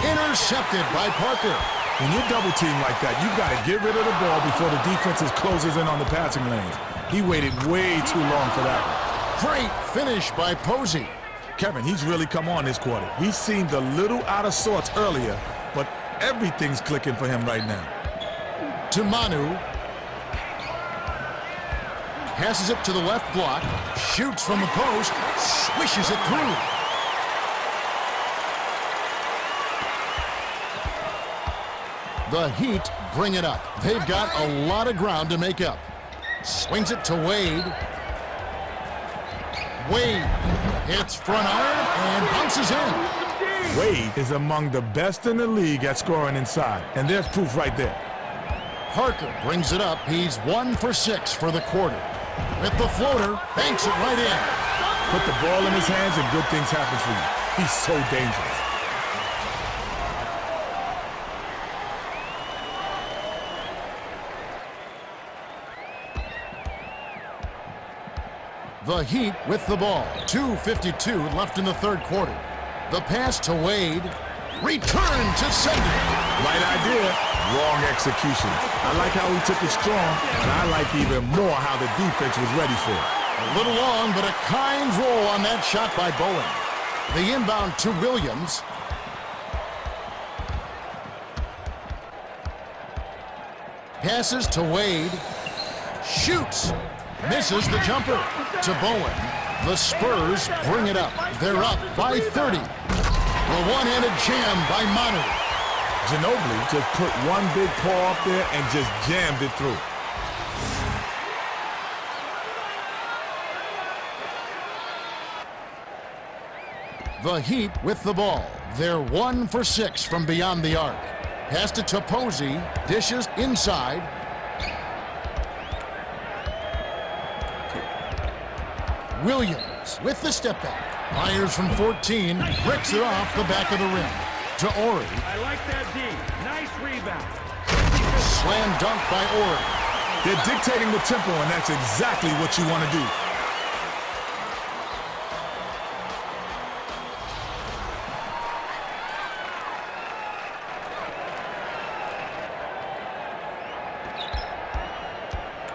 Intercepted by Parker. When you're double-teamed like that, you've got to get rid of the ball before the defense closes in on the passing lanes. He waited way too long for that one. Great finish by Posey. Kevin, he's really come on this quarter. He seemed a little out of sorts earlier, but everything's clicking for him right now. To Manu. Passes it to the left block. Shoots from the post. Swishes it through. The Heat bring it up. They've got a lot of ground to make up. Swings it to Wade. Wade hits front iron and bounces in. Wade is among the best in the league at scoring inside, and there's proof right there. Parker brings it up. He's 1 for 6 for the quarter. With the floater, banks it right in. Put the ball in his hands and good things happen for you. He's so dangerous. The Heat with the ball. 2:52 left in the third quarter. The pass to Wade. Return to sender. Right idea, wrong execution. I like how he took it strong, and I like even more how the defense was ready for it. A little long, but a kind roll on that shot by Bowen. The inbound to Williams. Passes to Wade. Shoots. Misses the jumper. To Bowen. The Spurs bring it up. They're up by 30. A one-handed jam by Manu. Ginobili just put one big paw up there and just jammed it through. The Heat with the ball. They're 1 for 6 from beyond the arc. Passed it to Posey. Dishes inside. Williams with the step back. Fires from 14. Bricks it off the back of the rim. To Ori. I like that D. Nice rebound. Slam dunk by Ori. They're dictating the tempo, and that's exactly what you want to do.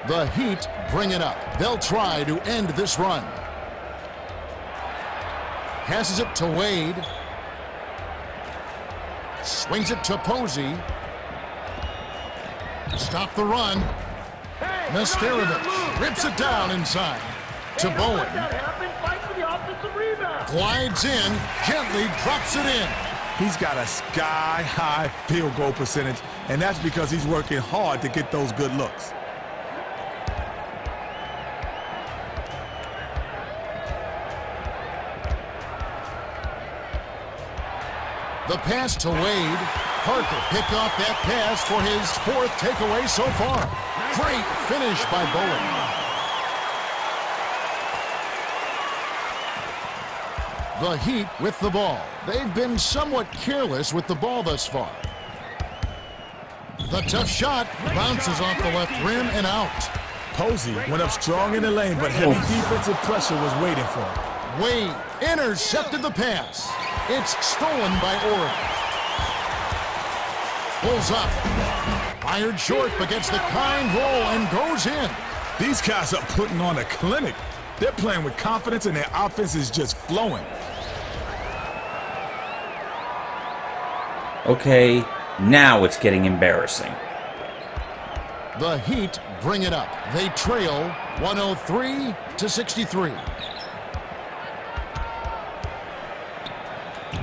The Heat bring it up. They'll try to end this run. Passes it to Wade. Swings it to Posey. Stop the run. Nesterovic rips it down inside. To Bowen. Glides in, gently drops it in. He's got a sky-high field goal percentage, and that's because he's working hard to get those good looks. The pass to Wade. Parker picked off that pass for his 4th takeaway so far. Great finish by Bowen. The Heat with the ball. They've been somewhat careless with the ball thus far. The tough shot bounces off the left rim and out. Posey went up strong in the lane, but heavy defensive pressure was waiting for him. Wade intercepted the pass. It's stolen by Ori. Pulls up. Fired short, but gets the kind roll and goes in. These guys are putting on a clinic. They're playing with confidence, and their offense is just flowing. Okay, now it's getting embarrassing. The Heat bring it up. They trail 103-63.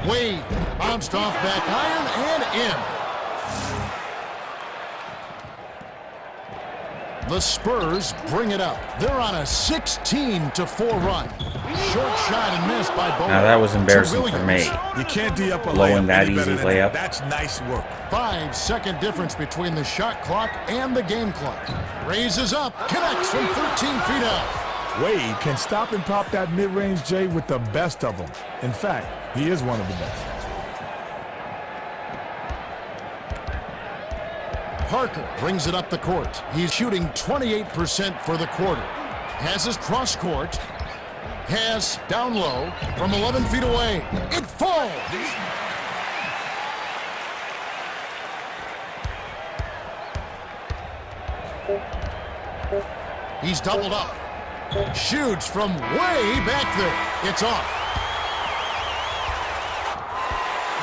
Wade bounced off back iron and in. The Spurs bring it up. They're on a 16-4 run. Short shot and missed by Bowen. Now that was embarrassing for me. You can't D up a Blowing layup that any better easy than layup. that. That's nice work. 5-second difference between the shot clock and the game clock. Raises up, connects from 13 feet out. Wade can stop and pop that mid-range J with the best of them. In fact, he is one of the best. Parker brings it up the court. He's shooting 28% for the quarter. Passes cross court. Pass down low from 11 feet away. It falls. He's doubled up. Shoots from way back there. It's off.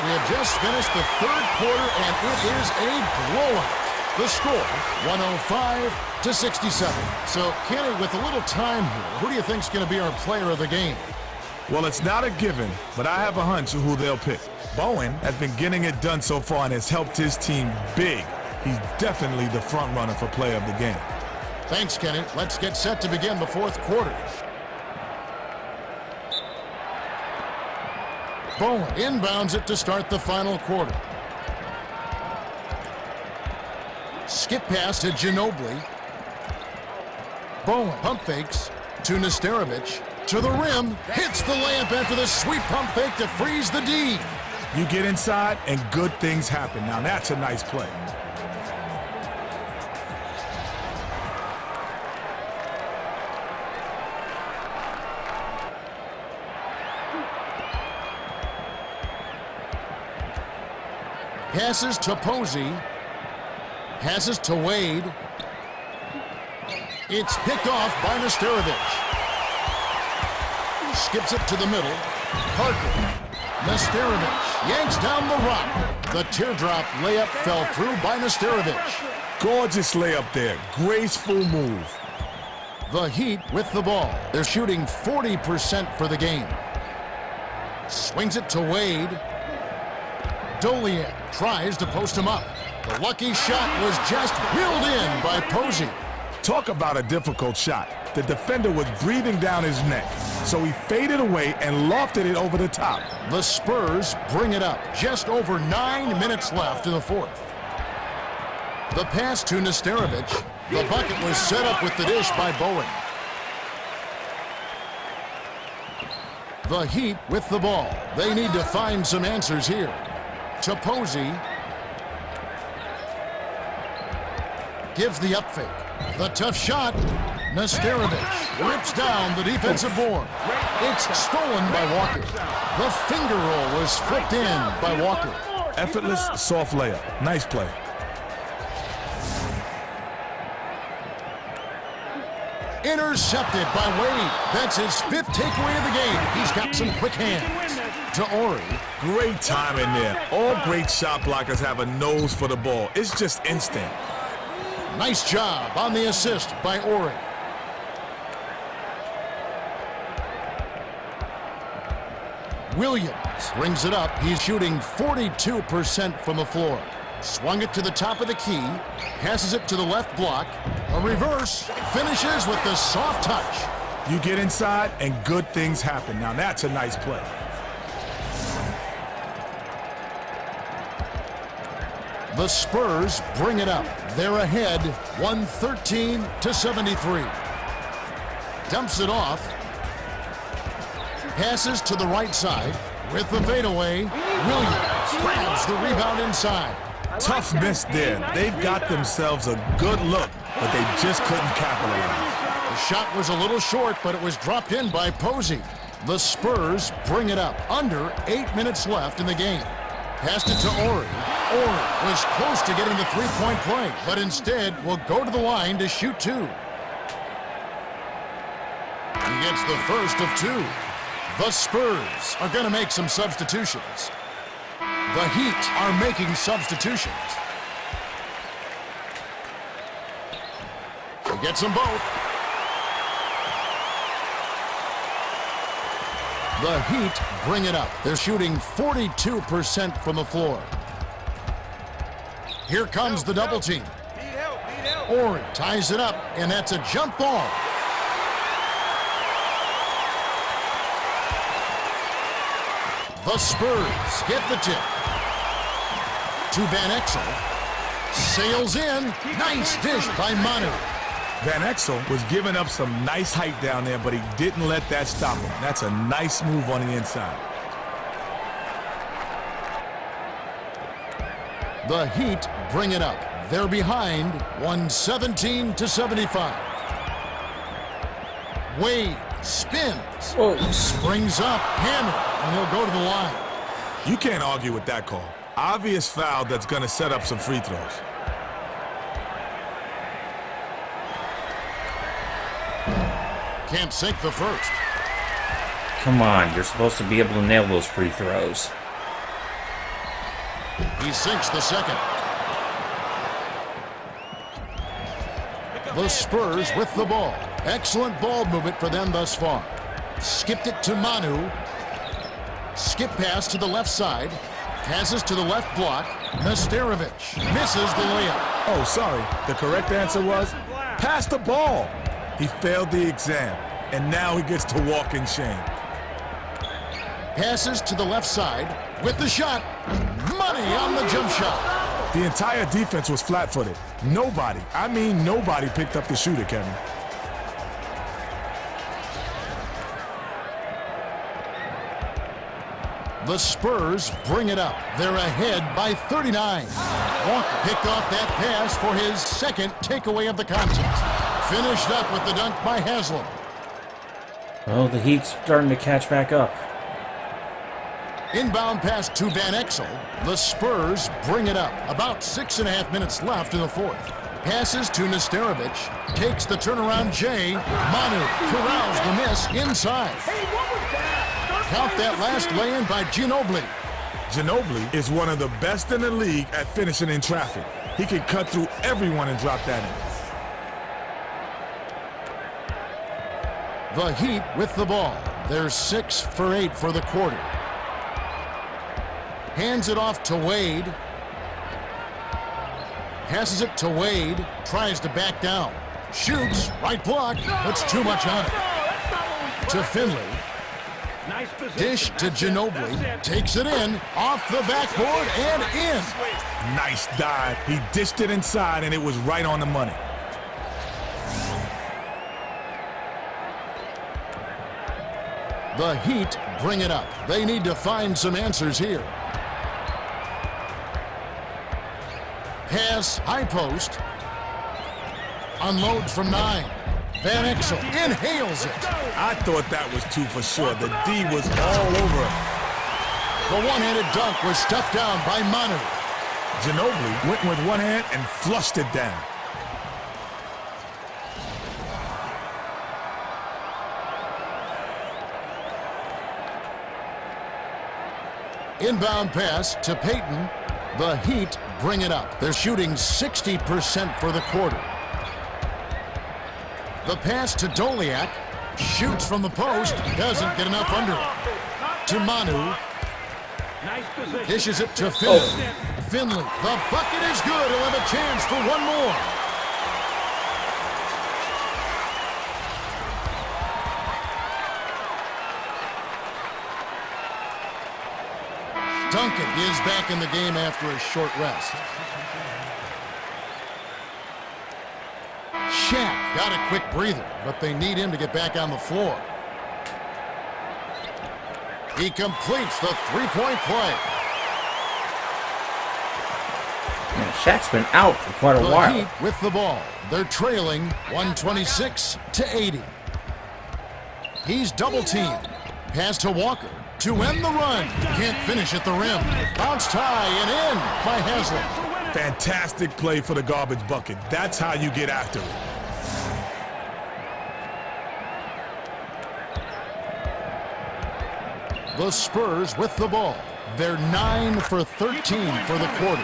We have just finished the third quarter, and it is a blowout. The score, 105-67. So, Kenny, with a little time here, who do you think is going to be our player of the game? Well, it's not a given, but I have a hunch of who they'll pick. Bowen has been getting it done so far and has helped his team big. He's definitely the front runner for player of the game. Thanks, Kenny. Let's get set to begin the fourth quarter. Bowen inbounds it to start the final quarter. Skip pass to Ginobili. Bowen pump fakes to Nesterovic. To the rim, hits the layup after the sweet pump fake to freeze the D. You get inside and good things happen. Now that's a nice play. Passes to Posey. Passes to Wade. It's picked off by Nesterovic. Skips it to the middle. Parker. Nesterovic yanks down the rock. The teardrop layup fell through by Nesterovic. Gorgeous layup there. Graceful move. The Heat with the ball. They're shooting 40% for the game. Swings it to Wade. Dolian tries to post him up. The lucky shot was just reeled in by Posey. Talk about a difficult shot. The defender was breathing down his neck, so he faded away and lofted it over the top. The Spurs bring it up. Just over 9 minutes left in the fourth. The pass to Nesterovic. The bucket was set up with the dish by Bowen. The Heat with the ball. They need to find some answers here. To Posey. Gives the up fake. The tough shot. Nesterovic rips down the defensive board. It's stolen by Walker. The finger roll was flipped in by Walker. Effortless, soft layup. Nice play. Intercepted by Wade. That's his 5th takeaway of the game. He's got some quick hands. To Ori. Great time in there. All great shot blockers have a nose for the ball. It's just instinct. Nice job on the assist by Ori. Williams brings it up. He's shooting 42% from the floor. Swung it to the top of the key. Passes it to the left block. A reverse. Finishes with the soft touch. You get inside and good things happen. Now that's a nice play. The Spurs bring it up. They're ahead 113-73. Dumps it off. Passes to the right side. With the fadeaway, Williams grabs the rebound inside. Tough miss there. They've got themselves a good look, but they just couldn't capitalize. The shot was a little short, but it was dropped in by Posey. The Spurs bring it up. Under 8 minutes left in the game. Passed it to Ori. Ori was close to getting the three-point play, but instead will go to the line to shoot 2. He gets the first of 2. The Spurs are going to make some substitutions. The Heat are making substitutions. He gets them both. The Heat bring it up. They're shooting 42% from the floor. Here comes the double team. Ori ties it up, and that's a jump ball. The Spurs get the tip. To Van Exel. Sails in. Nice dish by Manu. Van Exel was giving up some nice height down there, but he didn't let that stop him. That's a nice move on the inside. The Heat bring it up. They're behind 117-75. Wade spins. Whoa. Springs up, hammer, and he'll go to the line. You can't argue with that call. Obvious foul that's going to set up some free throws. Can't sink the first. Come on, you're supposed to be able to nail those free throws. He sinks the second. The Spurs with the ball. Excellent ball movement for them thus far. Skipped it to Manu. Skip pass to the left side. Passes to the left block. Nesterovic misses the layup. Oh, sorry. The correct answer was pass the ball. He failed the exam, and now he gets to walk in shame. Passes to the left side with the shot. Money on the jump shot. The entire defense was flat-footed. Nobody, I mean nobody, picked up the shooter, Kevin. The Spurs bring it up. They're ahead by 39. Walker picked off that pass for his second takeaway of the contest. Finished up with the dunk by Haslam. Oh, the Heat's starting to catch back up. Inbound pass to Van Exel. The Spurs bring it up. About 6.5 minutes left in the fourth. Passes to Nesterovic. Takes the turnaround Jay. Manu corrals the miss inside. Count that last lay-in by Ginobili. Ginobili is one of the best in the league at finishing in traffic. He can cut through everyone and drop that in. The Heat with the ball. They're 6 for 8 for the quarter. Hands it off to Wade. Passes it to Wade. Tries to back down. Shoots. Right block. Puts too much on it. To Finley. Nice position. Dish to Ginobili. Takes it in. Off the backboard and in. Nice dive. He dished it inside, and it was right on the money. The Heat bring it up. They need to find some answers here. Pass, high post. Unloads from 9. Van Exel inhales it. I thought that was 2 for sure. The D was all over him. The one-handed dunk was stuffed down by Manu. Ginobili went with one hand and flushed it down. Inbound pass to Payton. The Heat bring it up. They're shooting 60% for the quarter. The pass to Doliak. Shoots from the post. Doesn't get enough under it. To Manu. Nice position. Dishes it to Finley. Finley. The bucket is good. He'll have a chance for one more. Duncan is back in the game after a short rest. Shaq got a quick breather, but they need him to get back on the floor. He completes the three-point play. Yeah, Shaq's been out for quite a The while. Heat with the ball. They're trailing 126-80. He's double-teamed. Pass to Walker to end the run. Can't finish at the rim. Bounce tie and in by Haslam. Fantastic play for the garbage bucket. That's how you get after it. The Spurs with the ball. They're 9 for 13 for the quarter.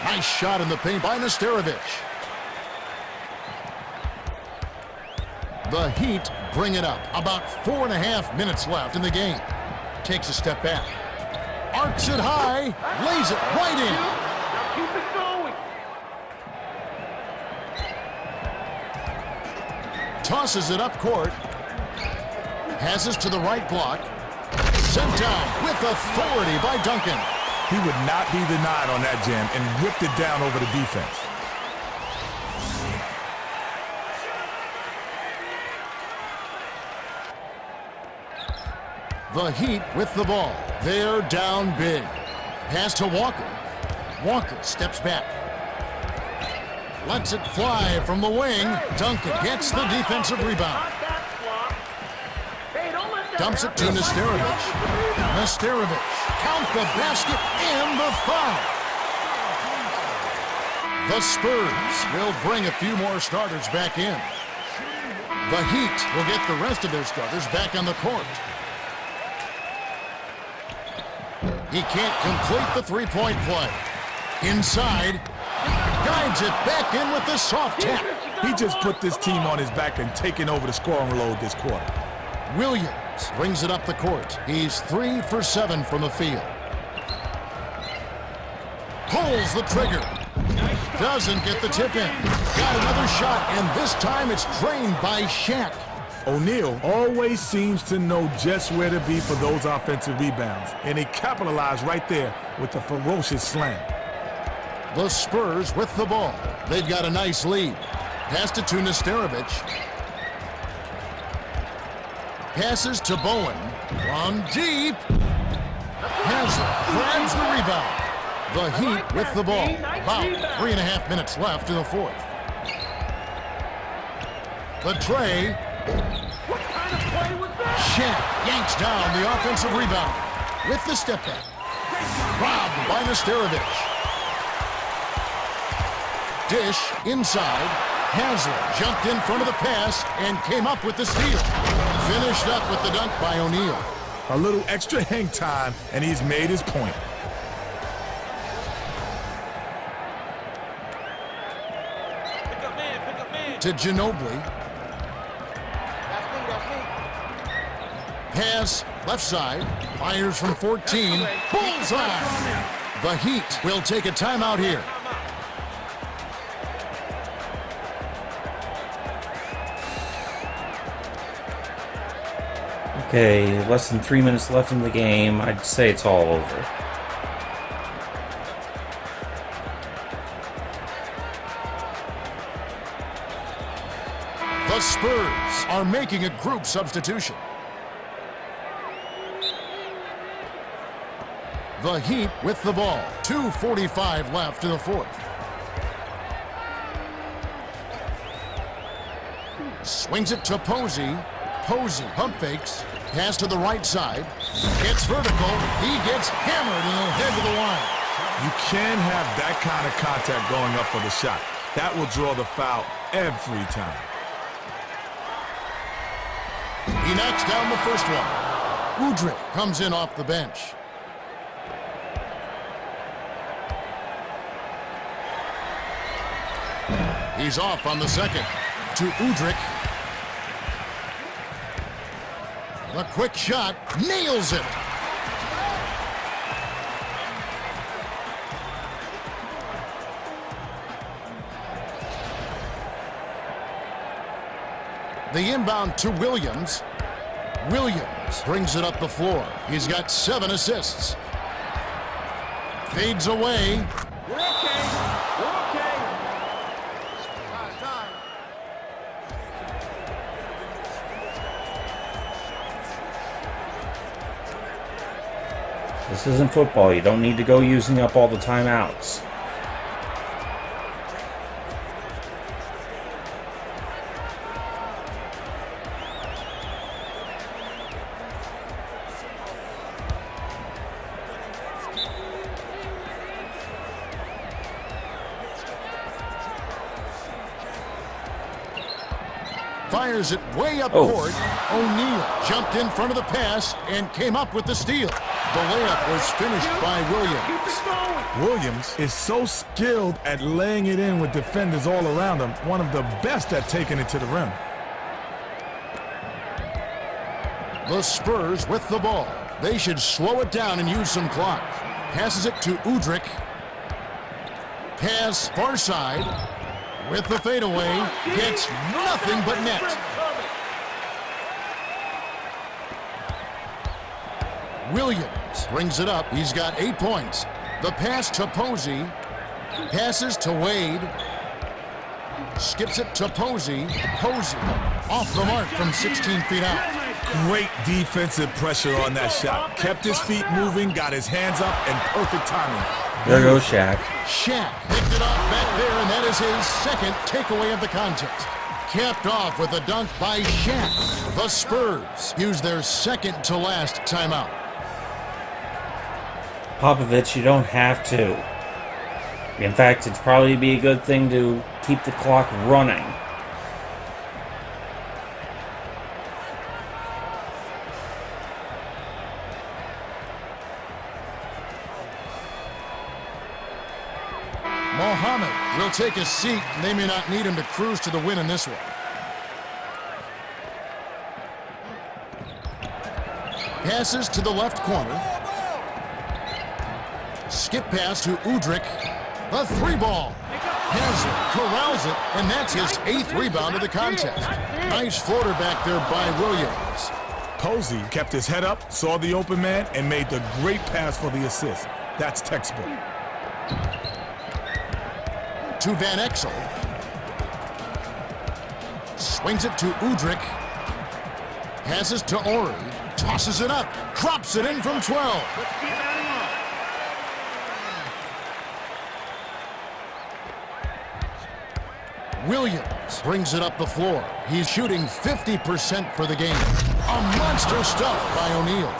Nice shot in the paint by Nesterovic. The Heat bring it up. About 4.5 minutes left in the game. Takes a step back. Arcs it high. Lays it right in. Now keep it going. Tosses it up court. Passes to the right block. Sent down with authority by Duncan. He would not be denied on that jam and whipped it down over the defense. The Heat with the ball. They're down big. Pass to Walker. Walker steps back. Lets it fly from the wing. Duncan gets the defensive rebound. Dumps it to Nesterovic. Nesterovic. Count the basket and the foul. The Spurs will bring a few more starters back in. The Heat will get the rest of their starters back on the court. He can't complete the three-point play. Inside. Guides it back in with the soft tap. He just put this team on his back and taken over the scoring load this quarter. Williams brings it up the court. He's 3 for 7 from the field. Pulls the trigger. Doesn't get the tip in. Got another shot, and this time it's drained by Shaq. O'Neal always seems to know just where to be for those offensive rebounds, and he capitalized right there with a ferocious slam. The Spurs with the ball. They've got a nice lead. Passed it to Nesterovic. Passes to Bowen. From deep. Hazard grabs the rebound. The Heat with the ball. About 3.5 minutes left in the fourth. The tray. What kind of play was that? Shaq yanks down the offensive rebound with the step back. Robbed by Nesterovic. Dish inside. Haslett jumped in front of the pass and came up with the steal. Finished up with the dunk by O'Neal. A little extra hang time, and he's made his point. To Ginobili. Pass left side. Fires from 14. Bullseye. The Heat will take a timeout here. Okay, less than 3 minutes left in the game. I'd say it's all over. The Spurs are making a group substitution. The Heat with the ball. 2:45 left in the fourth. Swings it to Posey. Posey pump fakes. Pass to the right side. It's vertical. He gets hammered and he'll head to the line. You can have that kind of contact going up for the shot. That will draw the foul every time. He knocks down the first one. Udrih comes in off the bench. He's off on the second. To Udrih. The quick shot. Nails it. The inbound to Williams. Williams brings it up the floor. He's got 7 assists. Fades away. We're okay. We're okay. This isn't football. You don't need to go using up all the timeouts. Fires it way up court. O'Neal jumped in front of the pass and came up with the steal. The layup was finished by Williams. Williams is so skilled at laying it in with defenders all around him, one of the best at taking it to the rim. The Spurs with the ball. They should slow it down and use some clock. Passes it to Udrih. Pass far side. With the fadeaway, gets nothing but net. Williams brings it up. He's got 8 points. The pass to Posey. Passes to Wade. Skips it to Posey. Posey off the mark from 16 feet out. Great defensive pressure on that shot. Kept his feet moving, got his hands up, and perfect timing. There goes Shaq. Shaq picked it off back there, and that is his second takeaway of the contest. Capped off with a dunk by Shaq. The Spurs use their second to last timeout. Popovich, you don't have to. In fact, it'd probably be a good thing to keep the clock running. Mohammed will take a seat. They may not need him to cruise to the win in this one. Passes to the left corner. Skip pass to Udrih. The 3 ball. Haslett corrals it, and that's his 8th rebound of the contest. Nice floater back there by Williams. Posey kept his head up, saw the open man, and made the great pass for the assist. That's textbook. To Van Exel. Swings it to Udrich. Passes to Ori. Tosses it up. Drops it in from 12. Williams brings it up the floor. He's shooting 50% for the game. A monster stuff by O'Neal.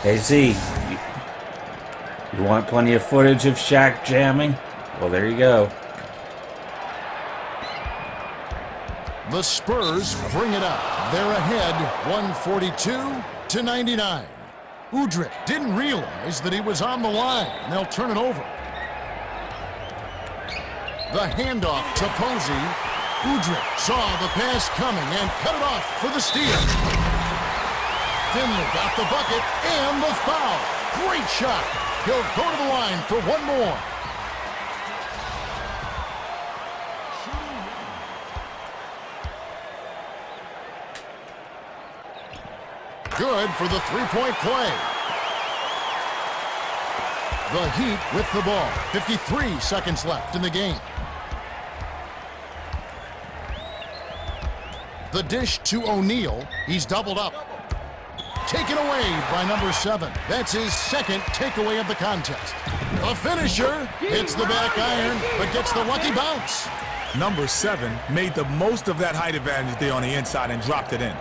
Hey, Z, you want plenty of footage of Shaq jamming? Well, there you go. The Spurs bring it up. They're ahead 142-99. Udrich didn't realize that he was on the line, and they'll turn it over. The handoff to Posey. Udrich saw the pass coming and cut it off for the steal. Finley got the bucket and the foul. Great shot. He'll go to the line for one more. Good for the three-point play. The Heat with the ball. 53 seconds left in the game. The dish to O'Neal. He's doubled up. Taken away by number 7. That's his 2nd takeaway of the contest. A finisher hits the back iron, but gets the lucky bounce. Number 7 made the most of that height advantage there on the inside and dropped it in.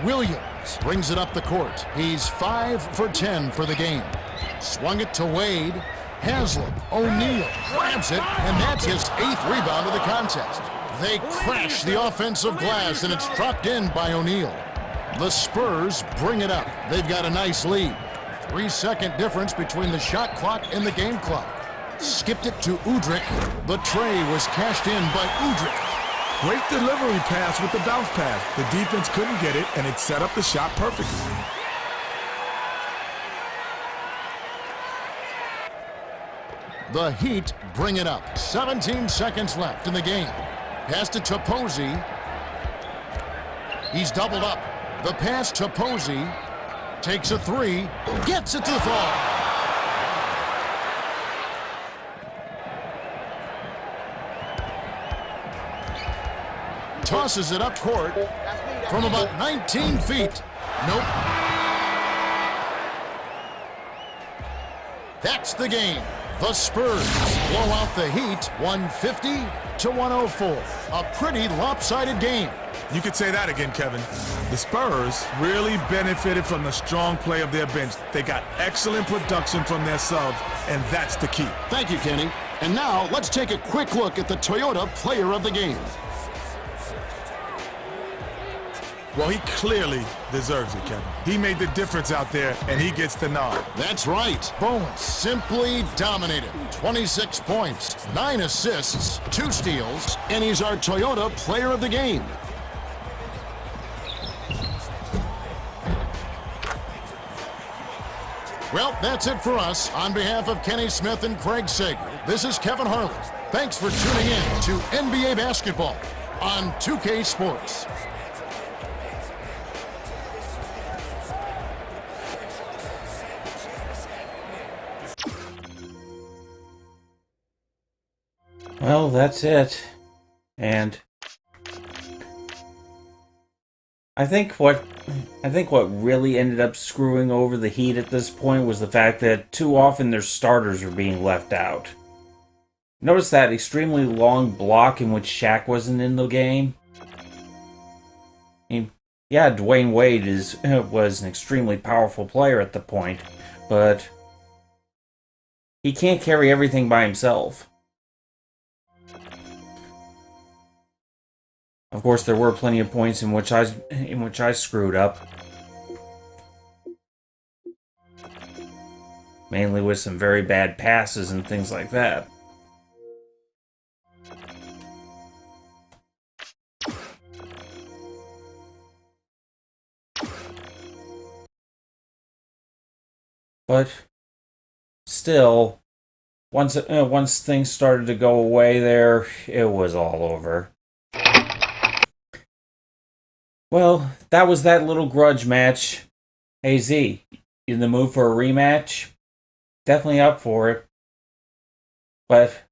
Williams brings it up the court. He's 5 for 10 for the game. Swung it to Wade. Haslett. O'Neal grabs it, and that's his 8th rebound of the contest. They crash the offensive glass, and it's dropped in by O'Neal. The Spurs bring it up. They've got a nice lead. 3-second difference between the shot clock and the game clock. Skipped it to Udrich. The tray was cashed in by Udrich. Great delivery pass with the bounce pass. The defense couldn't get it, and it set up the shot perfectly. The Heat bring it up. 17 seconds left in the game. Passed it to Posey. He's doubled up. The pass to Posey. Takes a 3. Gets it to the floor. Tosses it up court from about 19 feet. Nope. That's the game. The Spurs blow out the Heat 150-104. A pretty lopsided game. You could say that again, Kevin. The Spurs really benefited from the strong play of their bench. They got excellent production from their subs, and that's the key. Thank you, Kenny. And now let's take a quick look at the Toyota player of the game. Well, he clearly deserves it, Kevin. He made the difference out there, and he gets the nod. That's right. Bowen simply dominated. 26 points, 9 assists, 2 steals, and he's our Toyota player of the game. Well, that's it for us. On behalf of Kenny Smith and Craig Sager, this is Kevin Harlan. Thanks for tuning in to NBA Basketball on 2K Sports. Well, that's it. And I think what really ended up screwing over the Heat at this point was the fact that too often their starters were being left out. Notice that extremely long block in which Shaq wasn't in the game? I mean, yeah, Dwayne Wade was an extremely powerful player at the point, but he can't carry everything by himself. Of course, there were plenty of points in which I screwed up. Mainly with some very bad passes and things like that. But still, once things started to go away there, it was all over. Well, that was that little grudge match. Hey Z, in the mood for a rematch? Definitely up for it. But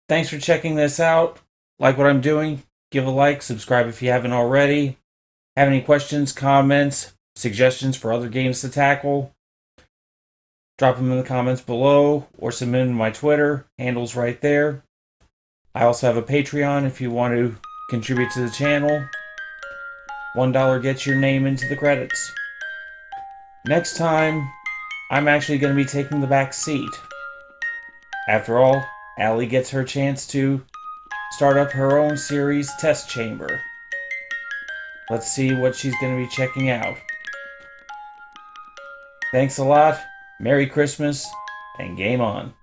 thanks for checking this out. Like what I'm doing? Give a like, subscribe if you haven't already. Have any questions, comments, suggestions for other games to tackle? Drop them in the comments below or submit them to my Twitter. Handle's right there. I also have a Patreon if you want to contribute to the channel. $1 gets your name into the credits. Next time, I'm actually going to be taking the back seat. After all, Allie gets her chance to start up her own series, Test Chamber. Let's see what she's going to be checking out. Thanks a lot, Merry Christmas, and game on.